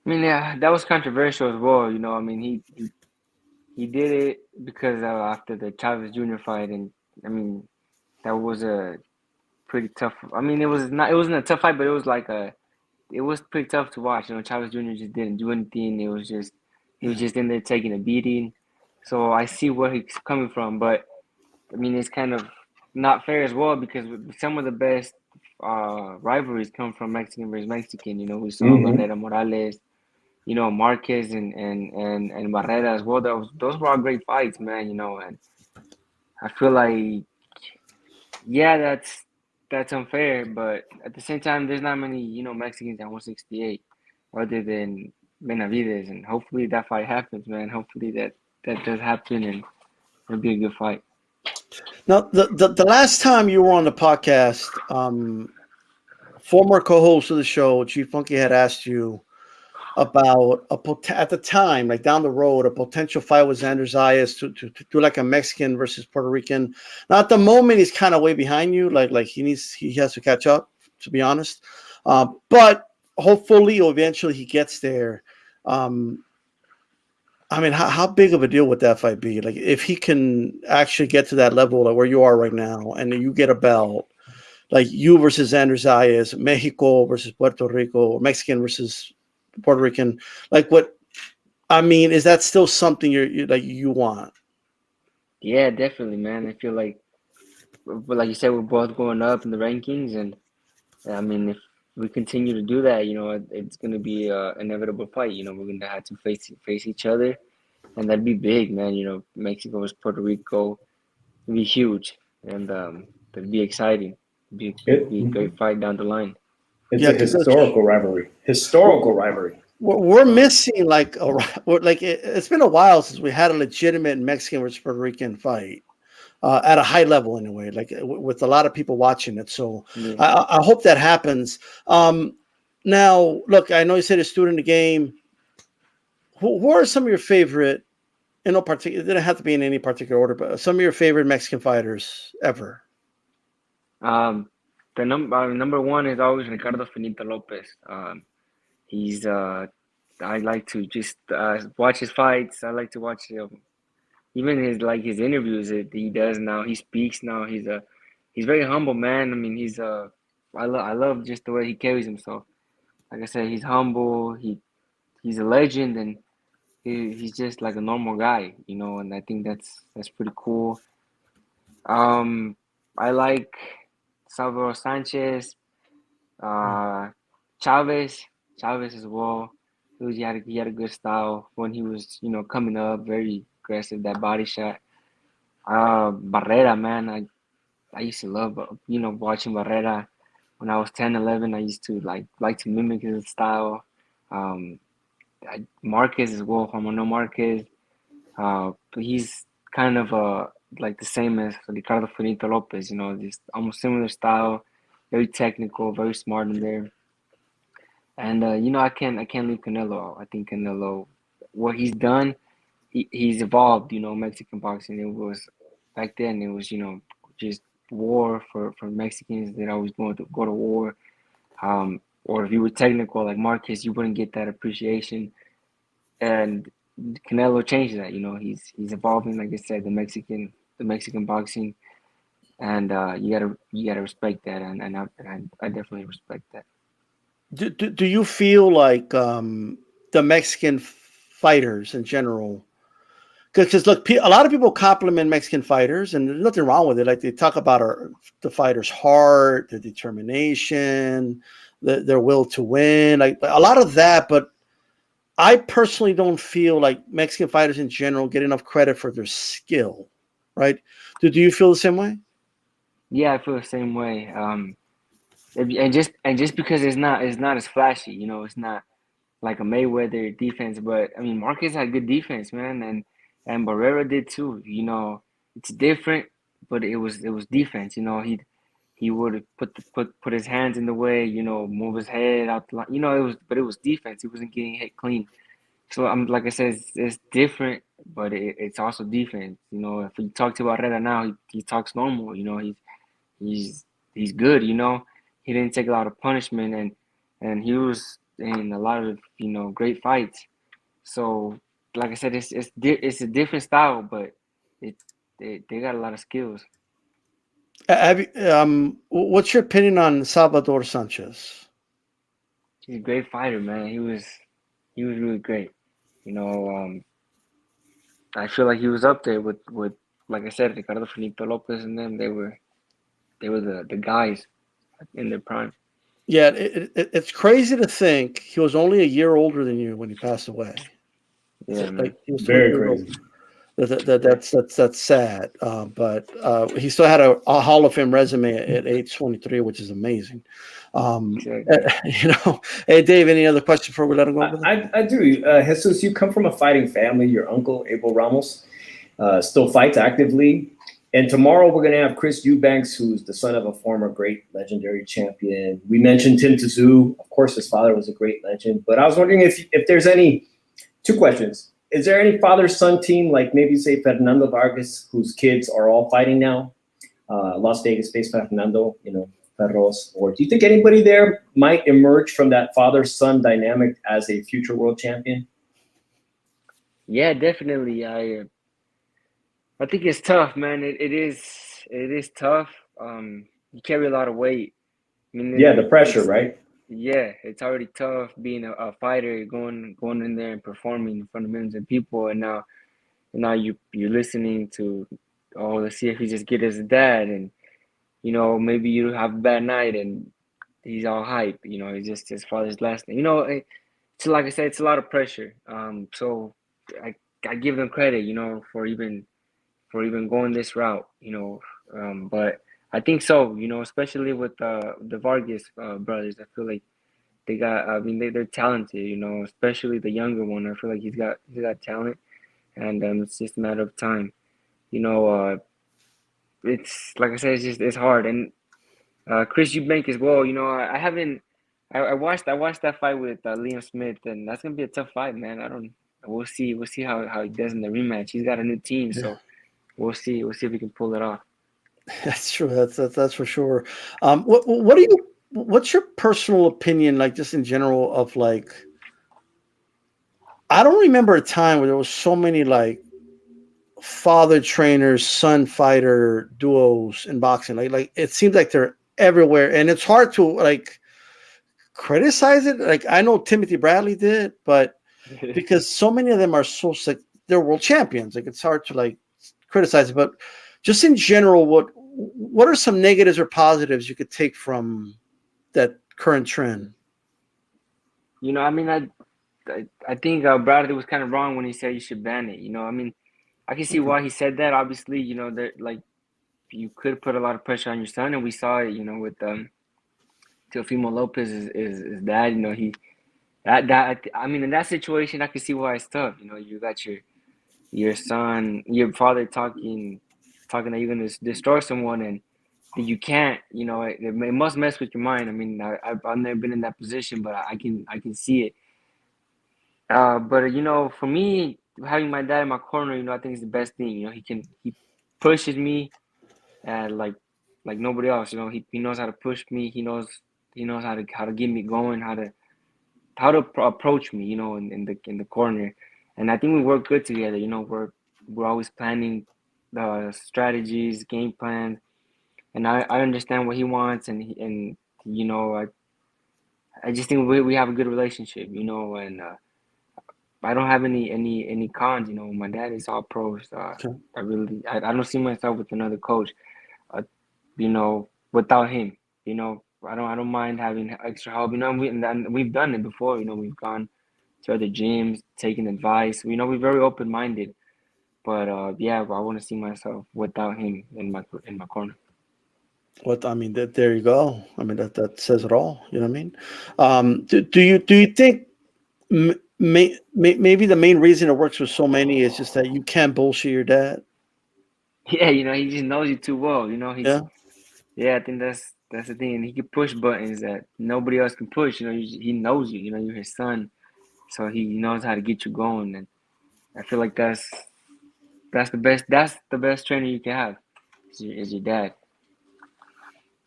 I mean, yeah, that was controversial as well. I mean, he did it because after the Chavez Jr. fight, and I mean, that was a pretty tough. I mean, it wasn't a tough fight, but it was pretty tough to watch. Chavez Jr. just didn't do anything. He was just in there taking a beating. So I see where he's coming from, but I mean, it's kind of not fair as well because some of the best rivalries come from Mexican versus Mexican. We saw Barrera Morales, Marquez and Barrera as well. Those were all great fights, man. And I feel like, yeah, that's unfair, but at the same time, there's not many Mexicans at 168 other than Benavidez, and hopefully that fight happens, man. Hopefully that does happen, and it'll be a good fight. Now, the last time you were on the podcast, former co-host of the show, Chief Funky, had asked you, about at the time, like down the road, a potential fight with Xander Zayas to do like a Mexican versus Puerto Rican. Now at the moment, he's kind of way behind you. Like he has to catch up, to be honest. But hopefully, eventually, he gets there. I mean, how big of a deal would that fight be? Like if he can actually get to that level, like where you are right now, and you get a belt. Like you versus Xander Zayas, Mexico versus Puerto Rico, or Mexican versus Puerto Rican. Like what? I mean, is that still something you want? Yeah, definitely, man. I feel like, but like you said, we're both going up in the rankings, and I mean, if we continue to do that, it's going to be an inevitable fight. We're going to have to face each other, and that'd be big, man. Mexico versus Puerto Rico would be huge, and that'd be exciting. It'd be a great fight down the line. It's a historical rivalry. Historical rivalry. We're missing it's been a while since we had a legitimate Mexican versus Puerto Rican fight at a high level anyway, like with a lot of people watching it. So yeah. I hope that happens. Now, look, I know you said a student in the game. Who are some of your favorite, in no particular, it didn't have to be in any particular order, but some of your favorite Mexican fighters ever? The number one is always Ricardo Finito Lopez. He's I like to just watch his fights. I like to watch even his interviews that he does now. He speaks now. He's very humble, man. I mean, I love just the way he carries himself. Like I said, he's humble. He's a legend, and he's just like a normal guy, and I think that's pretty cool. I like Salvador Sanchez, Chavez as well. He had a good style when he was, coming up, very aggressive, that body shot. Barrera, man, I used to love, watching Barrera. When I was 10, 11, I used to like to mimic his style. Marquez as well, Juan Manuel Marquez. But he's kind of like the same as Ricardo Finito Lopez, just almost similar style, very technical, very smart in there. And I can't leave Canelo out. I think Canelo, what he's done, he's evolved. Mexican boxing. It was back then. It was just war for Mexicans. They'd always go to war. Or if you were technical like Marquez, you wouldn't get that appreciation. And Canelo changed that. He's evolving. Like I said, the Mexican boxing, and you gotta respect that. And I definitely respect that. Do you feel like the Mexican fighters in general? Because look, a lot of people compliment Mexican fighters, and there's nothing wrong with it. Like they talk about the fighters' heart, their determination, their will to win, like a lot of that. But I personally don't feel like Mexican fighters in general get enough credit for their skill, right? Do you feel the same way? Yeah, I feel the same way. And just because it's not as flashy, it's not like a Mayweather defense. But I mean, Marquez had good defense, man, and Barrera did too. It's different, but it was defense. He would put his hands in the way, move his head out the line. It was defense. He wasn't getting hit clean. So like I said, it's different, but it's also defense. If you talk to Barrera now, he talks normal. He's good. He didn't take a lot of punishment, and he was in a lot of great fights. So like I said, it's a different style, but they got a lot of skills. What's your opinion on Salvador Sanchez? He's a great fighter, man. He was really great. I feel like he was up there with like I said, Ricardo Finito Lopez and them. They were the guys in their prime. Yeah, it's crazy to think he was only a year older than you when he passed away. Yeah, like he was very crazy. That's sad, but he still had a Hall of Fame resume at age 23, which is amazing. Hey Dave, any other questions before we let him go? I do. Jesus, you come from a fighting family. Your uncle Abel Ramos still fights actively, And tomorrow we're going to have Chris Eubanks, who's the son of a former great legendary champion. We mentioned Tim Tszyu. Of course, his father was a great legend. But I was wondering if there's any, 2 questions. Is there any father-son team, like maybe say Fernando Vargas, whose kids are all fighting now? Las Vegas-based Fernando, Ferros. Or do you think anybody there might emerge from that father-son dynamic as a future world champion? Yeah, definitely. I think it's tough, man. It is tough. You carry a lot of weight. I mean, Yeah, the pressure, right? Yeah, it's already tough being a fighter, going in there and performing in front of millions of people, and now you're listening to, oh, let's see if he just get his dad, and maybe you have a bad night and he's all hype. He's just his father's last name. So like I said, it's a lot of pressure. So I give them credit, for even going this route, but I think so, especially with the Vargas brothers. I feel like they're talented, especially the younger one. I feel like he's got talent, and it's just a matter of time. It's like I said, it's hard. And Chris Eubank as well. I haven't. I watched that fight with Liam Smith, and that's gonna be a tough fight, man. We'll see how he does in the rematch. He's got a new team, so we'll see if we can pull it off. That's true. That's for sure. What's your personal opinion, like just in general, of like? I don't remember a time where there was so many like father trainers, son fighter duos in boxing. Like it seems like they're everywhere, and it's hard to like criticize it. Like I know Timothy Bradley did, but because so many of them are so like they're world champions, like it's hard to like criticize it. But just in general, what are some negatives or positives you could take from that current trend? I mean, I think Bradley was kind of wrong when he said you should ban it. I mean, I can see why he said that. Obviously, that like you could put a lot of pressure on your son, and we saw it, with Teofimo Lopez's his dad. I mean, in that situation, I can see why it's tough. You got your son, your father talking that you're gonna destroy someone, and you can't. It must mess with your mind. I mean, I've never been in that position, but I can see it. But for me, having my dad in my corner, I think is the best thing. He pushes me, like nobody else. He knows how to push me. He knows how to get me going, how to approach me. In the corner, and I think we work good together. We're always planning the strategies, game plans, and I understand what he wants, and I just think we have a good relationship. And I don't have any cons. My dad is all pros. I don't see myself with another coach. Without him. I don't mind having extra help. We've done it before. We've gone to other gyms, taking advice. We're very open minded. But I want to see myself without him in my corner. I mean, there you go. I mean, that says it all. You know what I mean? Do you think maybe the main reason it works with so many is just that you can't bullshit your dad? Yeah, he just knows you too well. I think that's the thing. And he can push buttons that nobody else can push. He knows you. You're his son, so he knows how to get you going. And I feel like that's the best. That's the best trainer you can have. Is your dad.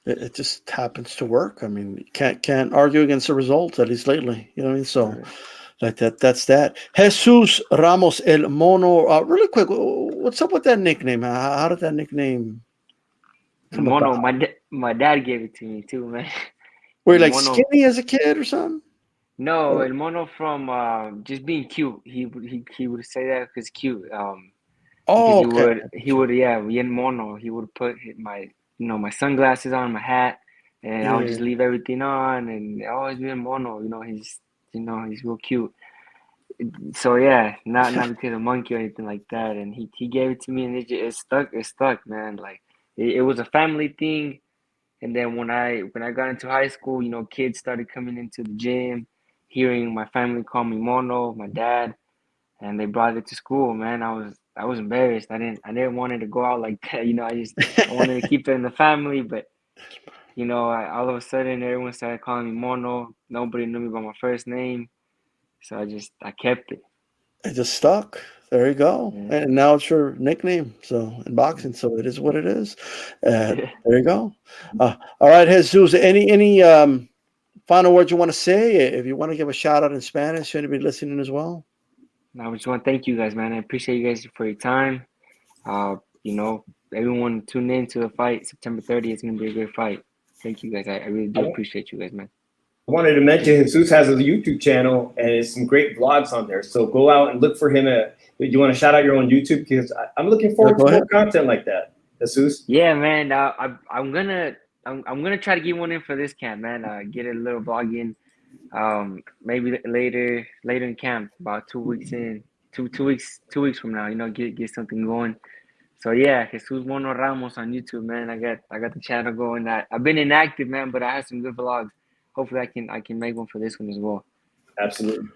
It just happens to work. I mean, you can't argue against the results, at least lately. You know what I mean? So, like that's that. Jesus Ramos El Mono. Really quick, what's up with that nickname? How did that nickname come Mono, about? my dad gave it to me too, man. Were you like Mono, skinny as a kid or something? no, El Mono from just being cute. He would say that because cute. Because Okay. he would in Mono. He would put my my sunglasses on, my hat, and I would just leave everything on, and always be in Mono. He's real cute. So not because of monkey or anything like that. And he gave it to me, and it stuck. It stuck, man. Like it was a family thing. And then when I got into high school, kids started coming into the gym, hearing my family call me Mono, my dad, and they brought it to school. Man, I I was embarrassed. I didn't want it to go out like that. You know, I wanted to keep it in the family, but you know, all of a sudden everyone started calling me Mono. Nobody knew me by my first name, so I kept it. It just stuck. There you go. Yeah. And now it's your nickname. So in boxing, so it is what it is. There you go. All right, Jesus. Any final words you want to say? If you want to give a shout out in Spanish, anybody listening as well? I just want to thank you guys, man. I appreciate you guys for your time. You know, everyone tune in to the fight September 30th. It's gonna be a great fight. Thank you guys. I really do appreciate you guys, man. I wanted to mention Jesus has a YouTube channel and it's some great vlogs on there. So go out and look for him. You want to shout out your own YouTube? Because I'm looking forward to more content like that. Jesus? Yeah, man. I'm gonna try to get one in for this camp, man. Get a little vlog in. Maybe later in camp, about 2 weeks in, two weeks from now. You know, get something going. So yeah, Jesus Mono Ramos on YouTube, man. I got the channel going. I've been inactive, man, but I have some good vlogs. Hopefully, I can make one for this one as well. Absolutely.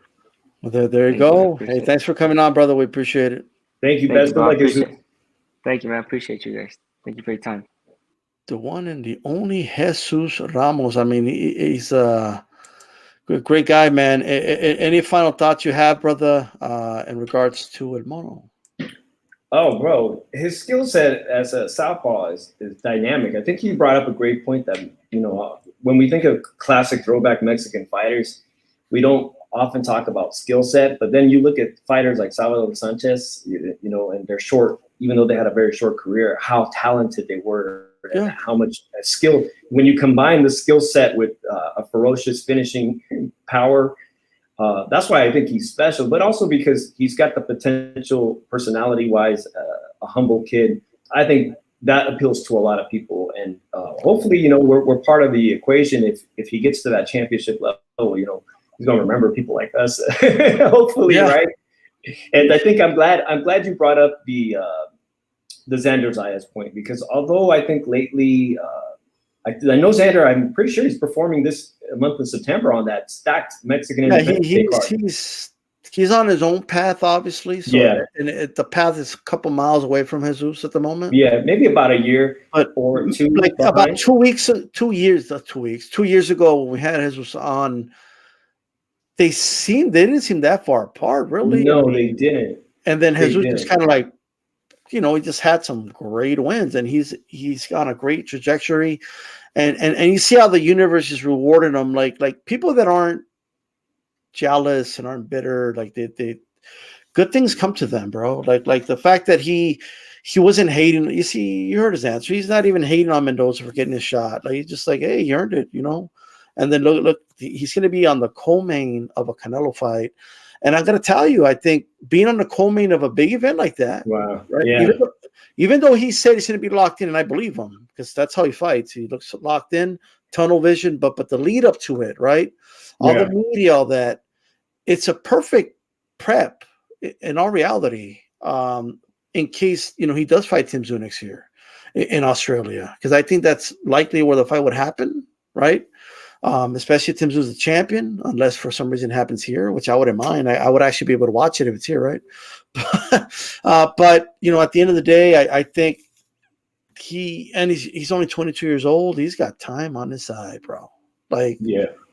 Well, there you go. Hey, thanks for coming on, brother. We appreciate it. Thank you. Best of luck. Thank you, man. I appreciate you guys. Thank you for your time. The one and the only Jesus Ramos. I mean, he's a great guy, man. Any final thoughts you have, brother, in regards to El Mono? Oh, bro, his skill set as a southpaw is dynamic. I think he brought up a great point that, you know, when we think of classic throwback Mexican fighters, we don't often talk about skill set, but then you look at fighters like Salvador Sanchez, you know, and they're short, even though they had a very short career, how talented they were and how much skill. When you combine the skill set with a ferocious finishing power, that's why I think he's special, but also because he's got the potential personality-wise, a humble kid. I think that appeals to a lot of people, and hopefully, you know, we're part of the equation. If he gets to that championship level, you know, he's gonna remember people like us. Hopefully, right? And I think I'm glad you brought up the Xander Zayas point, because although I think lately. I know Xander. I'm pretty sure he's performing this month of September on that stacked Mexican. He's on his own path, obviously. So and the path is a couple miles away from Jesus at the moment. Yeah, maybe about a year or two. Like about 2 weeks, 2 years, 2 weeks. 2 years ago when we had Jesus on, they didn't seem that far apart, really. No, they didn't. And then Jesus just kind of like, you know, he just had some great wins, and he's on a great trajectory, and you see how the universe is rewarding him, like people that aren't jealous and aren't bitter, like they good things come to them, bro. Like the fact that he wasn't hating. You see, you heard his answer. He's not even hating on Mendoza for getting his shot. Like he's just like, hey, he earned it, you know. And then look, he's going to be on the co-main of a Canelo fight. And I'm going to tell you, I think being on the co-main of a big event like that, wow, right? Yeah. Even though he said he's going to be locked in, and I believe him because that's how he fights. He looks locked in, tunnel vision. But the lead up to it, right? All the media, all that, it's a perfect prep in all reality. In case he does fight Tim Tszyu next year in Australia, because I think that's likely where the fight would happen, right? Especially if Tim Tszyu is the champion, unless for some reason it happens here, which I wouldn't mind. I would actually be able to watch it if it's here, right? But at the end of the day, I think he's only 22 years old. He's got time on his side, bro.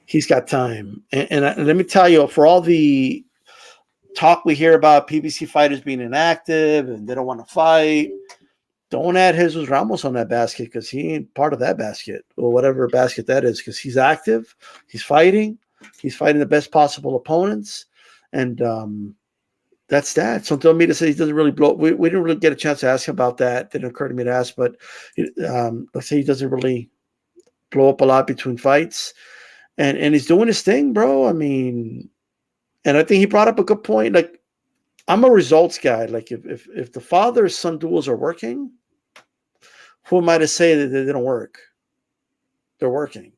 He's got time. And let me tell you, for all the talk we hear about PBC fighters being inactive and they don't want to fight, don't add Jesus Ramos on that basket, because he ain't part of that basket, or whatever basket that is, because he's active, he's fighting the best possible opponents, and that's that. So don't mean to say he doesn't really blow. We didn't really get a chance to ask him about that. Didn't occur to me to ask, but let's say he doesn't really blow up a lot between fights, and he's doing his thing, bro. I mean, and I think he brought up a good point. Like, I'm a results guy. Like, if the father-son duels are working, who am I to say that they didn't work? They're working,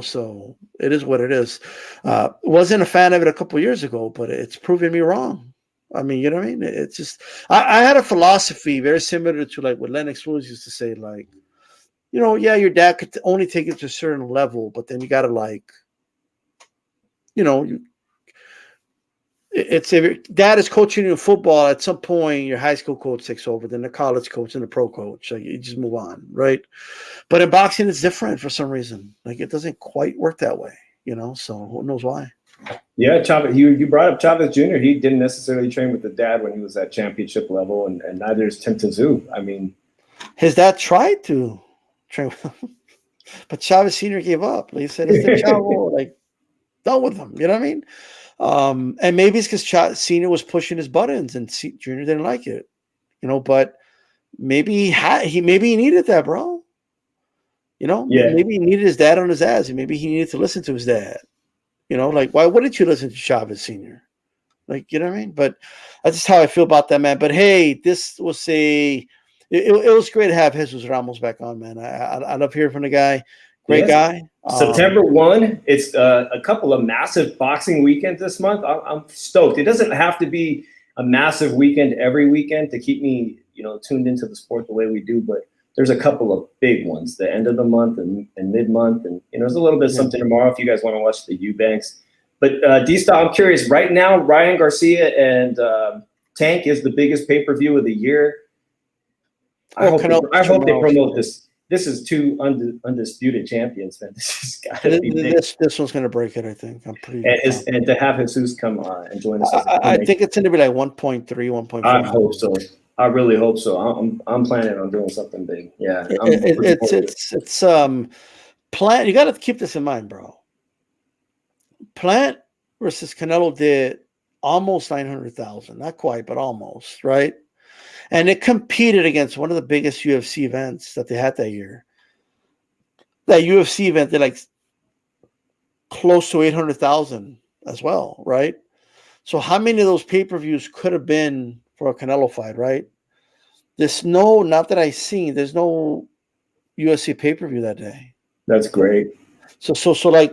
so it is what it is. Wasn't a fan of it a couple of years ago, but it's proven me wrong. I mean, you know what I mean? It's just, I had a philosophy very similar to like what Lennox Lewis used to say, like, your dad could only take it to a certain level, but then you got to It's if your dad is coaching you in football, at some point your high school coach takes over, then the college coach and the pro coach. Like you just move on, right? But in boxing, it's different for some reason. Like it doesn't quite work that way, So who knows why? Yeah, Chavez. You brought up Chavez Jr. He didn't necessarily train with the dad when he was at championship level, and neither is Tim Tszyu. I mean, his dad tried to train with him, but Chavez Sr. gave up. Like he said, it's the Chavo, like done with him. You know what I mean? And maybe it's because Senior was pushing his buttons and Junior didn't like it, but maybe he needed that, bro. Yeah. Maybe he needed his dad on his ass, and maybe he needed to listen to his dad. Like why wouldn't you listen to Chavez Senior? Like, you know what I mean? But that's just how I feel about that, man. But hey, this was it was great to have Jesus Ramos back on, man. I love hearing from the guy. Great guy. September 1, it's a couple of massive boxing weekends this month. I'm stoked. It doesn't have to be a massive weekend every weekend to keep me, tuned into the sport the way we do, but there's a couple of big ones, the end of the month and mid-month. And, there's a little bit of something tomorrow if you guys want to watch the Eubanks. But D-Style, I'm curious. Right now, Ryan Garcia and Tank is the biggest pay-per-view of the year. I hope they promote this. This is two undisputed champions, man. This has got to be big. This one's going to break it, I think. I'm pretty. And to have Jesus come and join us. I think it's going to be like 1.3, 1.4. I hope so. I really hope so. I'm planning on doing something big. Yeah. It's Plant. You got to keep this in mind, bro. Plant versus Canelo did almost 900,000, not quite, but almost, right? And it competed against one of the biggest UFC events that they had that year. That UFC event did like close to 800,000 as well, right? So how many of those pay-per-views could have been for a Canelo fight, right? Not that I've seen, there's no UFC pay-per-view that day. That's great. So like,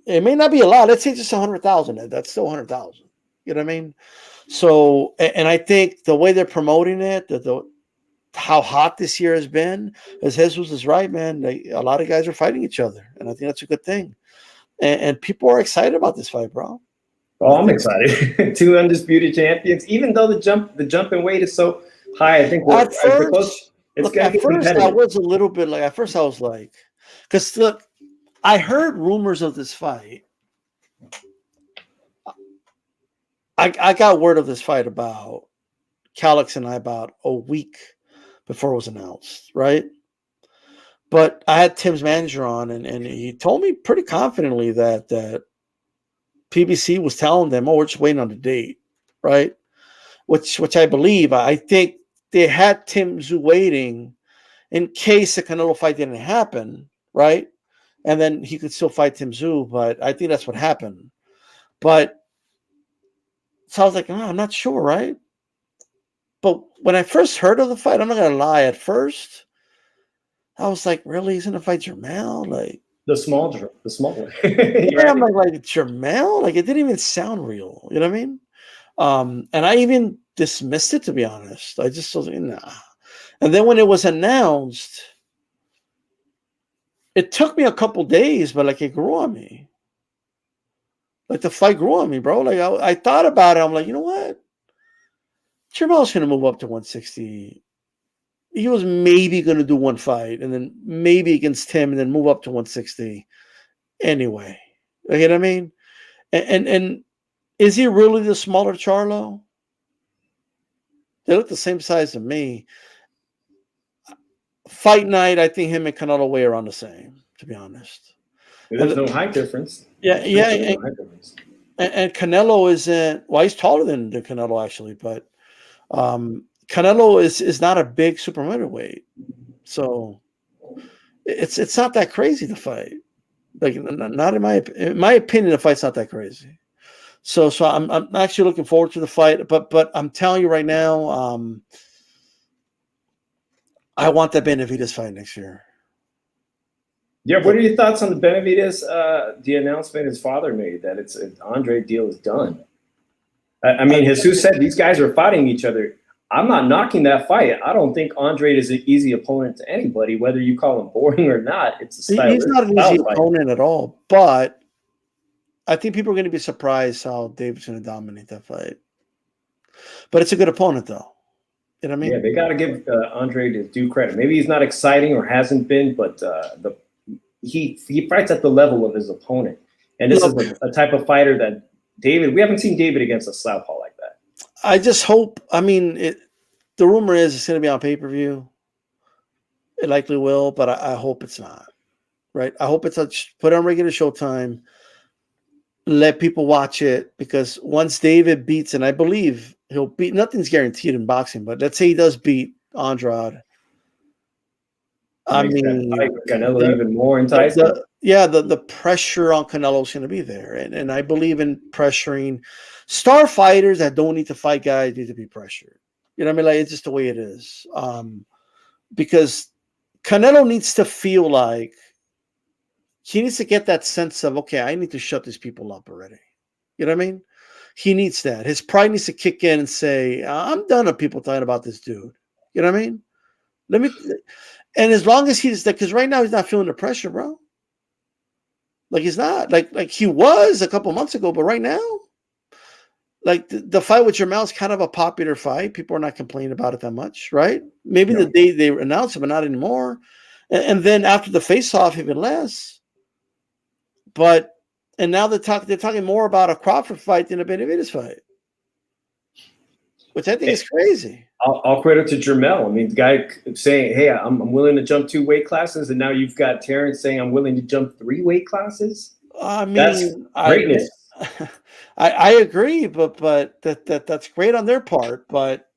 it may not be a lot. Let's say just 100,000. That's still 100,000. You know what I mean? So, and I think the way they're promoting it, how hot this year has been, as Jesus is right, man. A lot of guys are fighting each other, and I think that's a good thing. And people are excited about this fight, bro. Oh, I'm excited. Two undisputed champions. Even though the jump in weight is so high, I think I was a little bit like. At first, I was like, because look, I heard rumors of this fight. I got word of this fight about Calix and I about a week before it was announced, right? But I had Tim's manager on, and he told me pretty confidently that PBC was telling them, "Oh, we're just waiting on the date," right? Which I believe. I think they had Tim Tszyu waiting in case the Canelo fight didn't happen, right? And then he could still fight Tim Tszyu, but I think that's what happened. But so I was like, I'm not sure, right? But when I first heard of the fight, I'm not gonna lie. At first, I was like, really? He's gonna fight Jermell? Like the small one. Yeah, I'm like Jermell? Like it didn't even sound real. You know what I mean? And I even dismissed it, to be honest. I just was like, nah. And then when it was announced, it took me a couple days, but like it grew on me. Like the fight grew on me, bro. Like I thought about it. I'm like, you know what? Jermell's going to move up to 160. He was maybe going to do one fight and then maybe against Tim and then move up to 160. Anyway, you know what I mean? And is he really the smaller Charlo? They look the same size to me. Fight night, I think him and Canelo weigh around the same, to be honest. There's no height difference. Yeah. And Canelo isn't, well, he's taller than the Canelo actually, but Canelo is not a big super middleweight. So it's not that crazy to fight. Like not in my opinion, the fight's not that crazy. So I'm actually looking forward to the fight, but I'm telling you right now, I want that Benavidez fight next year. Yeah, what are your thoughts on the Benavidez, the announcement his father made that it's an Andre deal is done? I mean, Jesus said these guys are fighting each other. I'm not knocking that fight. I don't think Andre is an easy opponent to anybody, whether you call him boring or not. It's a style. He's not an easy opponent at all, but I think people are going to be surprised how David's going to dominate that fight. But it's a good opponent, though. You know what I mean? Yeah, they got to give Andre his due credit. Maybe he's not exciting or hasn't been, but he fights at the level of his opponent. And this is a type of fighter that we haven't seen David against a southpaw like that. I just hope, I mean, the rumor is it's going to be on pay-per-view. It likely will, but I hope it's not. Right? I hope it's put on regular Showtime. Let people watch it, because once David beats, and I believe he'll beat, nothing's guaranteed in boxing, but let's say he does beat Andrade. I mean, Canelo even more enticing. The pressure on Canelo is going to be there, and I believe in pressuring star fighters that don't need to fight guys need to be pressured. You know what I mean? Like, it's just the way it is. Because Canelo needs to feel like he needs to get that sense of, okay, I need to shut these people up already. You know what I mean? He needs that. His pride needs to kick in and say, I'm done with people talking about this dude. You know what I mean? And as long as he's like, because right now he's not feeling the pressure, bro. Like, he's not. Like he was a couple months ago, but right now, like the fight with Jermell is kind of a popular fight. People are not complaining about it that much, right? Maybe the day they announced it, but not anymore. And then after the face-off, even less. And now they're talking more about a Crawford fight than a Benavidez fight, which I think is crazy. I'll credit to Jermell. I mean, the guy saying, hey, I'm willing to jump 2 weight classes, and now you've got Terrence saying I'm willing to jump 3 weight classes. I mean, that's greatness. I agree, but that's great on their part, but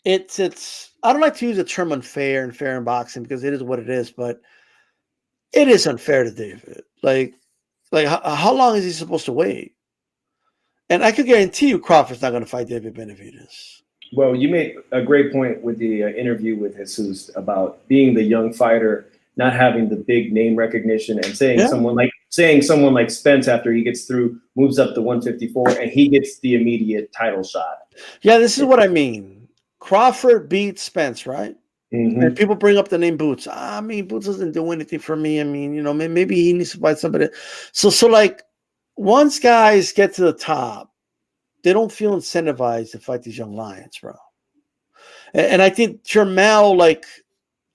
it's I don't like to use the term unfair and fair in boxing, because it is what it is, but it is unfair to David. Like how long is he supposed to wait? And I could guarantee you Crawford's not going to fight David Benavidez. Well, you made a great point with the interview with Jesus about being the young fighter, not having the big name recognition, and saying someone like Spence, after he gets through, moves up to 154, and he gets the immediate title shot. Yeah, this is what I mean. Crawford beats Spence, right? Mm-hmm. And people bring up the name Boots. I mean, Boots doesn't do anything for me. I mean, maybe he needs to fight somebody. So like, once guys get to the top, they don't feel incentivized to fight these young lions, bro. And I think Jermell, like,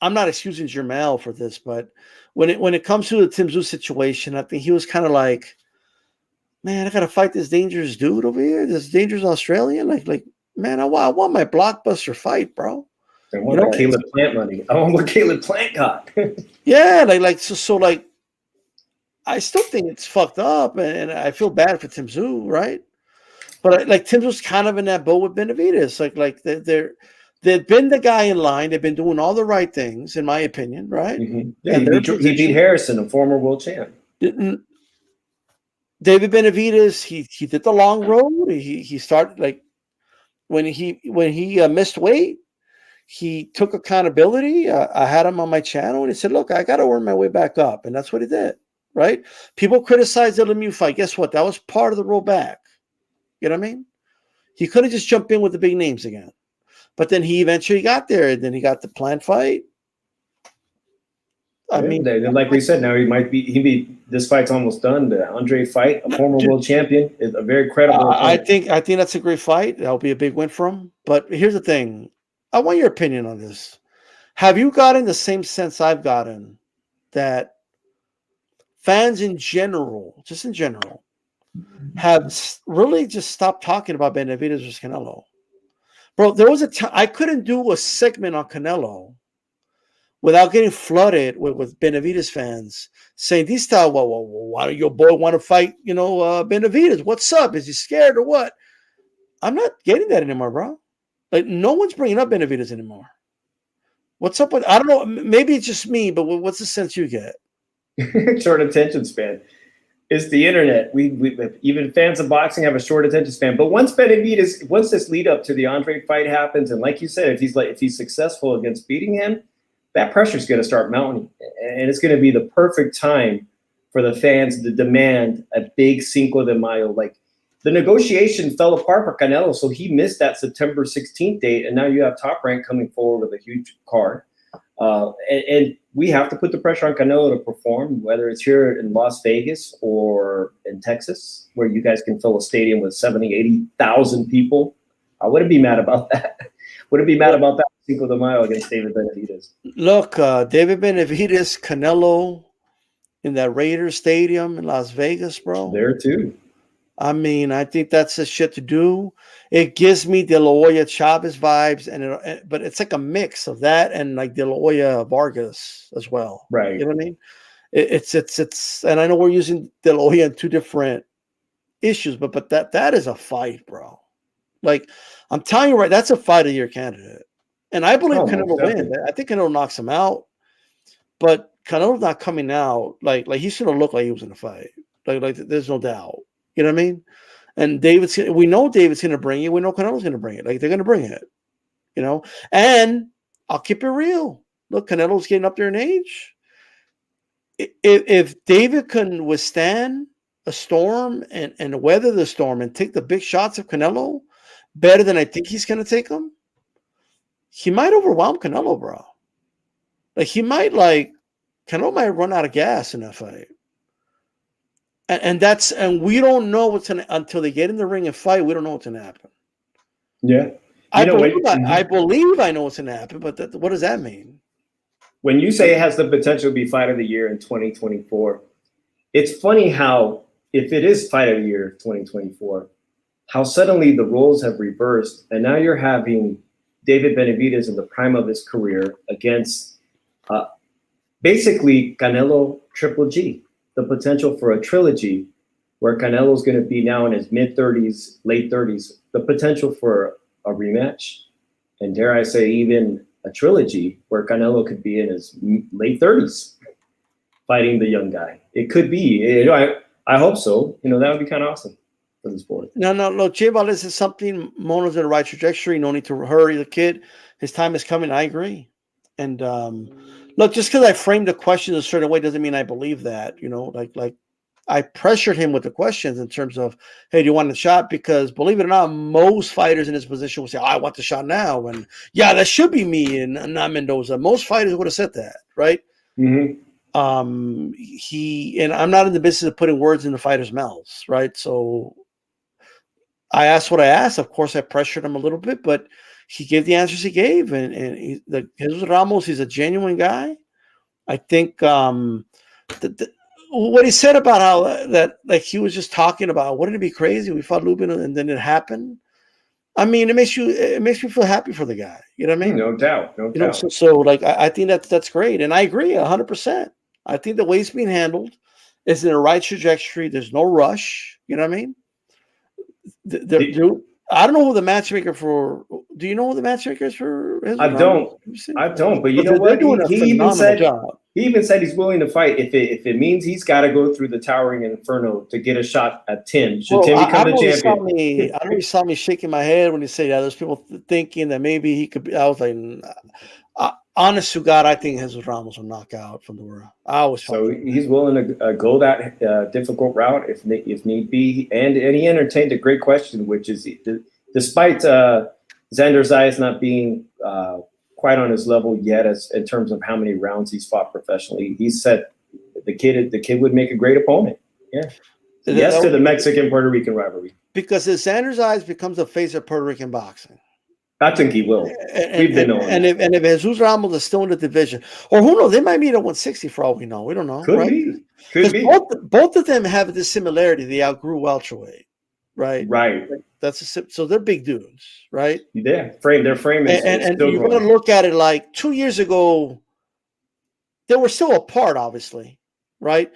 I'm not excusing Jermell for this, but when it comes to the Tim Tszyu situation, I think he was kind of like, man, I got to fight this dangerous dude over here, this dangerous Australian. Like, man, I want my blockbuster fight, bro. I want that Caleb Plant money. I want what Caleb Plant got. Yeah, so I still think it's fucked up, and I feel bad for Tim Tszyu, right? But like Tim Tszyu's kind of in that boat with Benavidez. Like they've been the guy in line. They've been doing all the right things, in my opinion, right? Mm-hmm. Yeah, he beat Harrison, a former world champ. David Benavidez, he did the long road. He started, like, when he missed weight, he took accountability. I had him on my channel, and he said, look, I got to earn my way back up. And that's what he did, right? People criticized the Lemieux fight. Guess what? That was part of the roll back. You know what I mean? He couldn't just jump in with the big names again. But then he eventually got there. And then he got the Plant fight. I mean, like we said, now this fight's almost done. The Andre fight, a former world champion, is a very credible. I think that's a great fight. That'll be a big win for him. But here's the thing. I want your opinion on this. Have you gotten the same sense I've gotten that fans in general, just in general, have really just stopped talking about Benavidez versus Canelo? Bro, there was a time I couldn't do a segment on Canelo without getting flooded with Benavidez fans saying, "This style, why do your boy want to fight? Benavidez? What's up? Is he scared or what?" I'm not getting that anymore, bro. Like, no one's bringing up Benavidez anymore. What's up with? I don't know. Maybe it's just me, but what's the sense you get? Short attention span. It's the internet. We even fans of boxing have a short attention span. But once this lead up to the Andre fight happens, and like you said, if he's successful against beating him, that pressure is going to start mounting, and it's going to be the perfect time for the fans to demand a big Cinco de Mayo. Like, the negotiation fell apart for Canelo, so he missed that September 16th date, and now you have Top Rank coming forward with a huge card. And we have to put the pressure on Canelo to perform, whether it's here in Las Vegas or in Texas, where you guys can fill a stadium with 70, 80,000 people. I wouldn't be mad about that. Wouldn't be mad about that Cinco de Mayo against David Benavidez. Look, David Benavidez, Canelo in that Raiders stadium in Las Vegas, bro. There too. I mean, I think that's the shit to do. It gives me De La Hoya Chavez vibes, but it's like a mix of that and like De La Hoya Vargas as well. Right. You know what I mean? It's and I know we're using De La Hoya in two different issues, but that is a fight, bro. Like, I'm telling you, right, that's a fight of the year candidate. And I believe Canelo will win. I think Canelo knocks him out, but Canelo's not coming out like he's gonna look like he was in a fight. Like there's no doubt. You know what I mean? And we know David's gonna bring it. We know Canelo's gonna bring it. Like, they're gonna bring it. You know? And I'll keep it real. Look, Canelo's getting up there in age. If David can withstand a storm and weather the storm and take the big shots of Canelo better than I think he's going to take them, he might overwhelm Canelo, bro. Like, Canelo might run out of gas in that fight. And we don't know what's going to, until they get in the ring and fight, we don't know what's going to happen. Yeah. I believe I know what's going to happen, but what does that mean? When you say it has the potential to be fight of the year in 2024, it's funny how, if it is fight of the year 2024, how suddenly the roles have reversed, and now you're having David Benavidez in the prime of his career against basically Canelo Triple G, the potential for a trilogy where Canelo's going to be now in his mid-30s, late 30s, the potential for a rematch, and dare I say even a trilogy where Canelo could be in his late 30s fighting the young guy. It could be. You know, I hope so. You know, that would be kind of awesome for the sport. No. Jay Valdez is something. Mono's in the right trajectory. No need to hurry the kid. His time is coming. I agree. And look, just because I framed the question a certain way doesn't mean I believe that. You know, like I pressured him with the questions in terms of, hey, do you want the shot? Because believe it or not, most fighters in this position will say, oh, I want the shot now. And yeah, that should be me and not Mendoza. Most fighters would have said that, right? Mm-hmm. And I'm not in the business of putting words in the fighters' mouths, right? So I asked what I asked. Of course, I pressured him a little bit, but he gave the answers he gave. And Jesus Ramos, he's a genuine guy. I think what he said about how like he was just talking about, wouldn't it be crazy? We fought Lubin and then it happened. I mean, it makes me feel happy for the guy. You know what I mean? No doubt. No doubt. Know, so like I think that's great, and I agree 100%. I think the way it's being handled is in the right trajectory. There's no rush. You know what I mean? I don't know who the matchmaker for. Do you know who the matchmaker is for? I don't. But you know what? He even said he's willing to fight if it means he's got to go through the towering inferno to get a shot at Tim. Should Tim become the champion? I know you saw me shaking my head when you say that. There's people thinking that maybe he could be. I was like, honest to God, I think Jesus Ramos will knock out from the world. So he's willing to go that difficult route if need be, and he entertained a great question, which is despite Xander Zayas not being quite on his level yet, as in terms of how many rounds he's fought professionally, he said the kid would make a great opponent. Yeah, yes to the Mexican-Puerto Rican rivalry. Because if Xander Zayas becomes a face of Puerto Rican boxing, I think he will. And if Jesus Ramos is still in the division, or who knows, they might meet at 160 for all we know. We don't know. Could be. Both of them have this similarity. They outgrew welterweight, right? Right. So they're big dudes, right? Yeah. Their frame is and you're going to look at it like 2 years ago. They were still apart, obviously, right?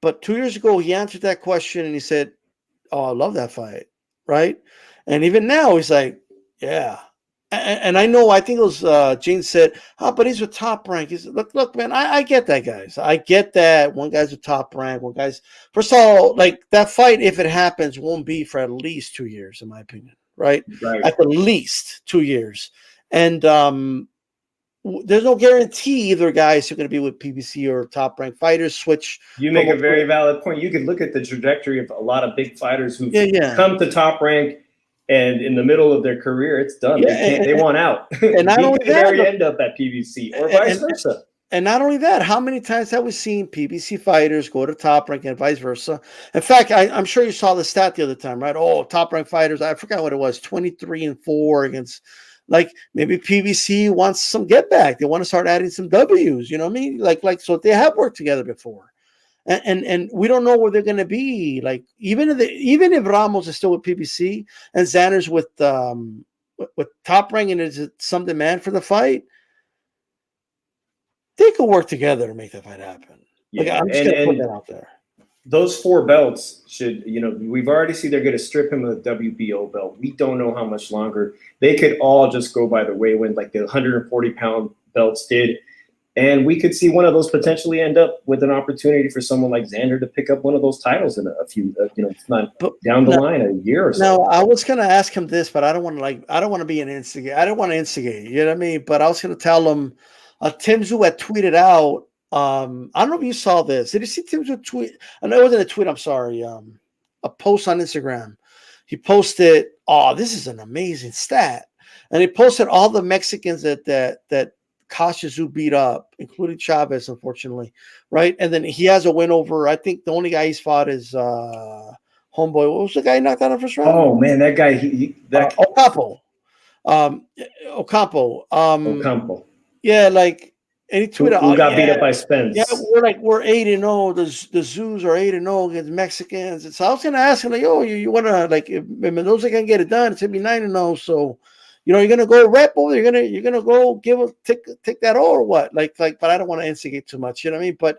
But 2 years ago, he answered that question and he said, "Oh, I love that fight," right? And even now, he's like, "Yeah." And I know, I think it was Gene said, "Oh, but he's a top rank." He's look, man, I get that, guys. I get that. One guy's a top rank. One guy's, first of all, like that fight, if it happens, won't be for at least 2 years, in my opinion, right? At the least 2 years. And there's no guarantee either guys are going to be with PBC or top ranked fighters. Switch. You make a very valid point. You could look at the trajectory of a lot of big fighters who come to top rank. And in the middle of their career, it's done. They want out. And not only that, end up at PBC or vice versa. And not only that, how many times have we seen PBC fighters go to Top Rank and vice versa? In fact, I'm sure you saw the stat the other time, right? Oh, Top Rank fighters, I forgot what it was, 23-4 against, like, maybe PBC wants some get back. They want to start adding some W's, you know what I mean? Like so they have worked together before. And we don't know where they're going to be. Like, even if Ramos is still with PBC and Xander's with Top Rank and is some demand for the fight, they could work together to make that fight happen. Like, Yeah, I'm just going to put that out there. Those 4 belts should, we've already seen they're going to strip him of the WBO belt. We don't know how much longer. They could all just go by the way when, like, the 140-pound belts did. And we could see one of those potentially end up with an opportunity for someone like Xander to pick up one of those titles in a few, it's not down the line, a year or so. No, I was going to ask him this, but I don't want to be an instigator. I don't want to instigate, you know what I mean? But I was going to tell him, Tim Tszyu had tweeted out, I don't know if you saw this. Did you see Tim Tszyu tweet? I know it wasn't a tweet, I'm sorry. A post on Instagram. He posted, oh, this is an amazing stat. And he posted all the Mexicans that Kasha Tszyu beat up, including Chavez, unfortunately, right? And then he has a win over, I think the only guy he's fought is homeboy. What was the guy he knocked out in the first round? Oh, man, that guy, Ocampo. Ocampo. Ocampo. Yeah, like, and he tweeted, who got beat up by Spence. Yeah, we're 8-0. The Zoos are 8-0 against Mexicans. And so I was gonna ask him, like, oh, you wanna, like, if Mendoza can get it done, it's gonna be 9-0. So, you're gonna go rep over. You're gonna go take that over or what? Like, but I don't want to instigate too much. You know what I mean? But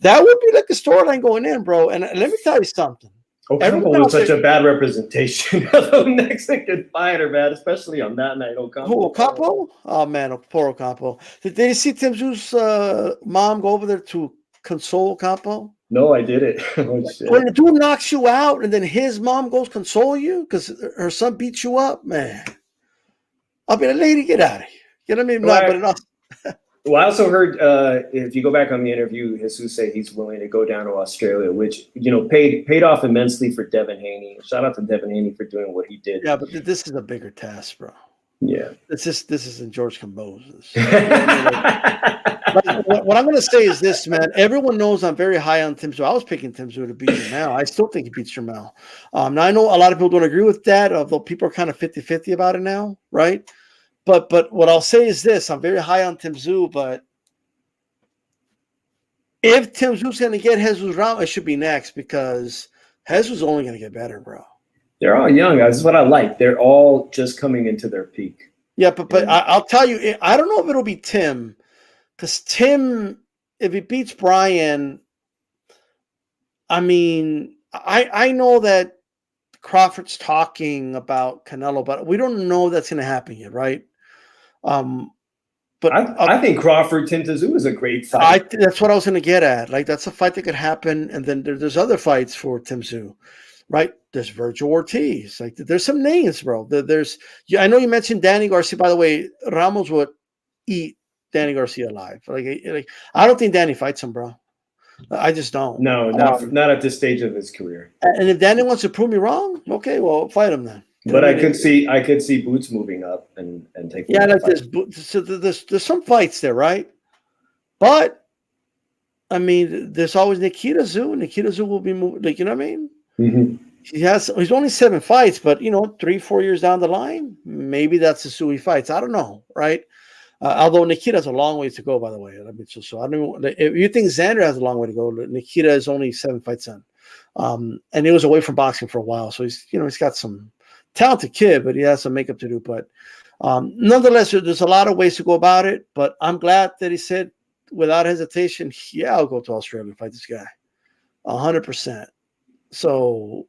that would be like a storyline going in, bro. And let me tell you something. Ocampo was such a bad representation of a Mexican fighter, man, especially on that night. Ocampo? Oh, man, poor Ocampo. Did you see Tim Tszyu's mom go over there to console Ocampo? No, I didn't. Oh, shit. When the dude knocks you out and then his mom goes console you because her son beats you up, man. I'll be like, lady, get out of here. You know what I mean? Well, but enough. Well, I also heard if you go back on the interview, Jesus said he's willing to go down to Australia, which paid off immensely for Devin Haney. Shout out to Devin Haney for doing what he did. Yeah, but this is a bigger task, bro. Yeah, this isn't George Cambosa's. What I'm going to say is this, man. Everyone knows I'm very high on Tim Tszyu. I was picking Tim Tszyu to beat Jermell. I still think he beats Jermell. Now I know a lot of people don't agree with that, although people are kind of 50-50 about it now, right? But what I'll say is this: I'm very high on Tim Tszyu, but if Tim Tszyu's going to get Jesus Ramos, it should be next because Jesus is only going to get better, bro. They're all young, guys. This is what I like. They're all just coming into their peak. Yeah, but I'll tell you, I don't know if it'll be Tim, because Tim, if he beats Brian, I mean, I know that Crawford's talking about Canelo, but we don't know that's going to happen yet, right? But I think Crawford Tim Tszyu is a great fight. That's what I was going to get at. Like, that's a fight that could happen, and then there's other fights for Tim Tszyu, right? There's Virgil Ortiz. Like, there's some names, bro. I know you mentioned Danny Garcia. By the way, Ramos would eat Danny Garcia alive. Like I don't think Danny fights him, bro. I just don't. No, not at this stage of his career. And if Danny wants to prove me wrong, okay, well, fight him then. But I could see Boots moving up and taking. Yeah, like there's some fights there, right? But I mean, there's always Nikita Tszyu. Nikita Tszyu will be moving. Like, you know what I mean? Mm-hmm. He's only 7 fights, but 3-4 years down the line, maybe that's the Tszyu he fights. I don't know, right? Although Nikita has a long way to go, by the way. I mean, so I don't. If you think Xander has a long way to go, Nikita is only 7 fights in, and he was away from boxing for a while. So he's got some talented kid, but he has some makeup to do. But nonetheless, there's a lot of ways to go about it. But I'm glad that he said without hesitation, yeah, I'll go to Australia and fight this guy, 100%. So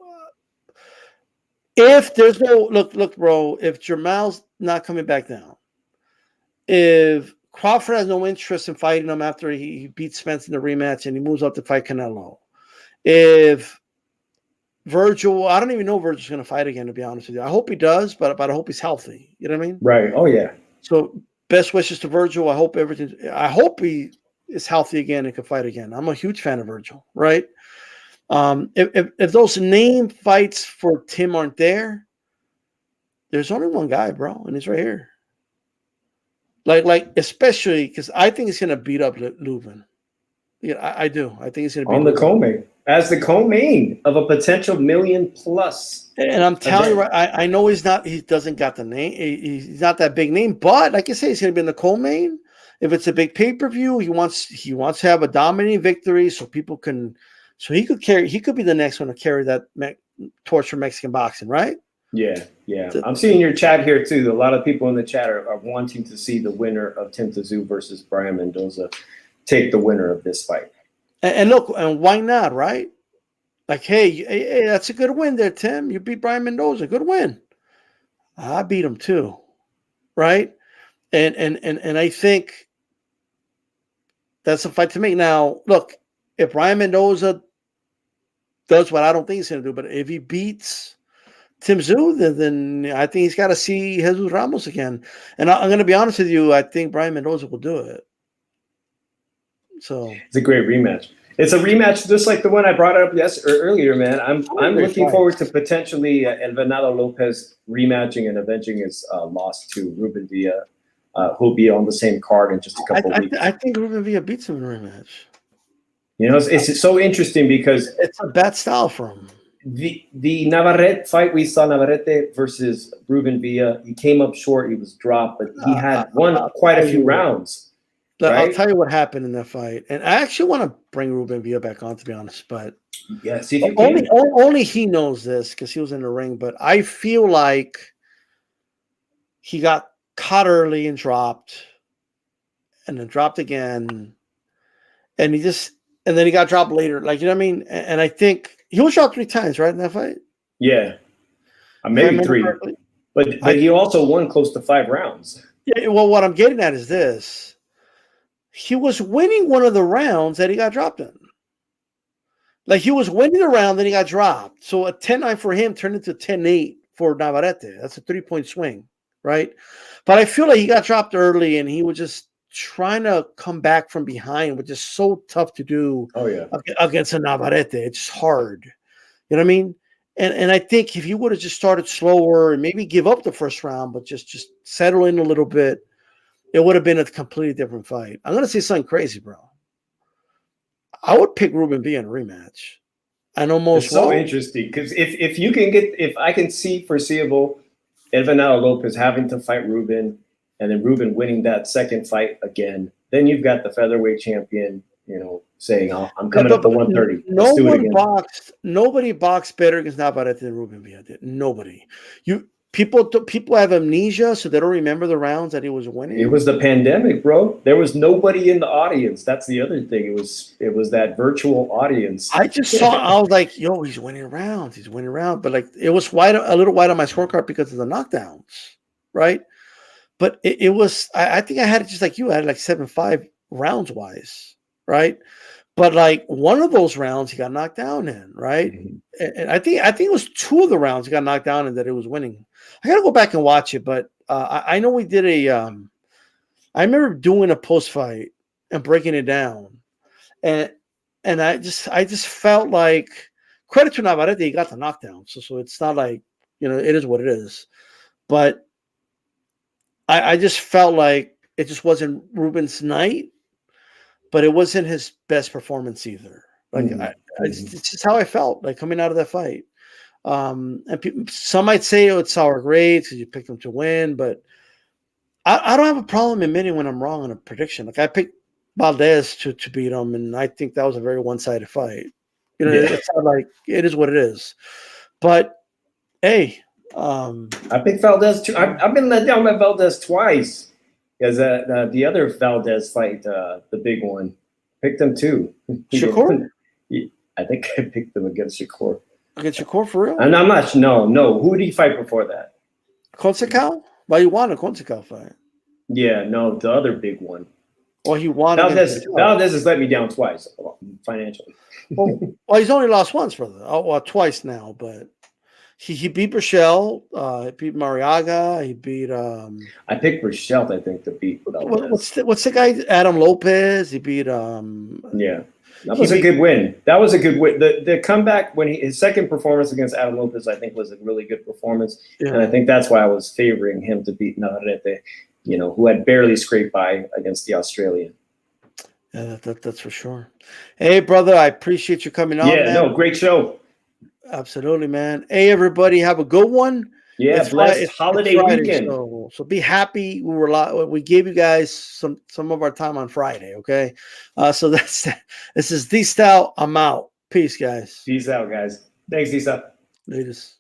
if there's no look, bro, if Jermell's not coming back down, if Crawford has no interest in fighting him after he beats Spence in the rematch and he moves up to fight Canelo, if Virgil, I don't even know if Virgil's going to fight again, to be honest with you. I hope he does, but I hope he's healthy. You know what I mean? Right. Oh, yeah. So best wishes to Virgil. I hope he is healthy again and can fight again. I'm a huge fan of Virgil, right? If those name fights for Tim aren't there, there's only one guy, bro, and he's right here. Like especially because I think he's going to beat up Lubin. Yeah, I do. I think he's going to beat on the Lubin. co-main as the co-main of a potential $1 million plus. And I'm telling you, I know he's not. He doesn't got the name. He's not that big name. But like I say, he's going to be in the co-main. If it's a big pay-per-view, he wants to have a dominating victory, so people can. So he could carry. He could be the next one to carry that torch for Mexican boxing, right? Yeah. I'm seeing your chat here too. A lot of people in the chat are wanting to see the winner of Tim Tszyu versus Brian Mendoza take the winner of this fight. And look, and why not, right? Like, hey, that's a good win there, Tim. You beat Brian Mendoza, good win. I beat him too, right? And I think that's a fight to make. Now, look, if Brian Mendoza does what I don't think he's going to do, but if he beats Tim Tszyu, then I think he's got to see Jesus Ramos again. And I'm going to be honest with you, I think Brian Mendoza will do it. So it's a great rematch. It's a rematch just like the one I brought up earlier, man. I'm looking forward to potentially El Venado Lopez rematching and avenging his loss to Rubin Villa, who'll be on the same card in just a couple of weeks. I think Rubin Villa beats him in a rematch. You know, it's so interesting because it's a bad style for him. The Navarrete fight, we saw Navarrete versus Rubin Villa. He came up short. He was dropped, but he had won quite a few rounds. Right? I'll tell you what happened in that fight, and I actually want to bring Rubin Villa back on, to be honest. But yes, if you only he knows this because he was in the ring. But I feel like he got caught early and dropped, and then dropped again, and then he got dropped later. Like, you know what I mean? And I think he was dropped 3 times, right, in that fight. Yeah, maybe 3, but he also won close to 5 rounds. Yeah. Well, what I'm getting at is this. He was winning one of the rounds that he got dropped in. Like, he was winning the round, then he got dropped. So a 10-9 for him turned into 10-8 for Navarrete. That's a 3-point swing, right? But I feel like he got dropped early, and he was just trying to come back from behind, which is so tough to do against a Navarrete. It's hard. You know what I mean? And I think if he would have just started slower and maybe give up the first round, but just settle in a little bit, it would have been a completely different fight. I'm going to say something crazy, bro. I would pick Rubin Villa in a rematch. I know most. It's so interesting because if I can see foreseeable El Venado Lopez having to fight Rubin and then Rubin winning that second fight again, then you've got the featherweight champion, you know, saying, I'm coming up to 130. Nobody boxed better against Navarrete than Rubin Villa did. Nobody. People have amnesia, so they don't remember the rounds that he was winning. It was the pandemic, bro. There was nobody in the audience. That's the other thing. It was that virtual audience. I was like, yo, he's winning rounds. He's winning rounds. But like, it was a little wide on my scorecard because of the knockdowns, right? But it was, I think I had it just like you. I had like 7-5 rounds wise, right? But like one of those rounds he got knocked down in, right? Mm-hmm. And I think it was 2 of the rounds he got knocked down in that it was winning. I gotta go back and watch it, but I know we did I remember doing a post fight and breaking it down, and I just felt like, credit to Navarrete, he got the knockdown. So it's not like, you know, it is what it is, but I just felt like it just wasn't Rubin's night, but it wasn't his best performance either. Like it's just how I felt like coming out of that fight. And some might say, it's sour grades because you picked them to win, but I don't have a problem admitting when I'm wrong on a prediction. Like, I picked Valdez to beat him, and I think that was a very one-sided fight. You know, it's not like, it is what it is. But hey, I picked Valdez too. I've been let down by Valdez twice. Because the other Valdez fight, the big one, picked him too. Shakur? I think I picked them against Shakur. Against Shakur for real? And I'm not. No. Who did he fight before that? Consecal? Well, he won a Consecal fight. Yeah, no, the other big one. Well, he won. Valdez has let me down twice financially. well, he's only lost once, brother. Well, twice now, but he beat Rochelle, he beat Mariaga, he beat I picked Rochelle, I think, to beat what's the guy? Adam Lopez. He beat yeah. That was a good win. That was a good win. The comeback when his second performance against Adam Lopez, I think, was a really good performance. Yeah. And I think that's why I was favoring him to beat Navarrete. who had barely scraped by against the Australian. Yeah, that's for sure. Hey, brother, I appreciate you coming on. Yeah, man. no, great show. Absolutely, man. Hey, everybody, have a good one. Yeah, blessed holiday Friday, weekend. So be happy. We gave you guys some of our time on Friday. Okay, so this is D Style. I'm out. Peace, guys. Peace out, guys. Thanks, Isa. Latest.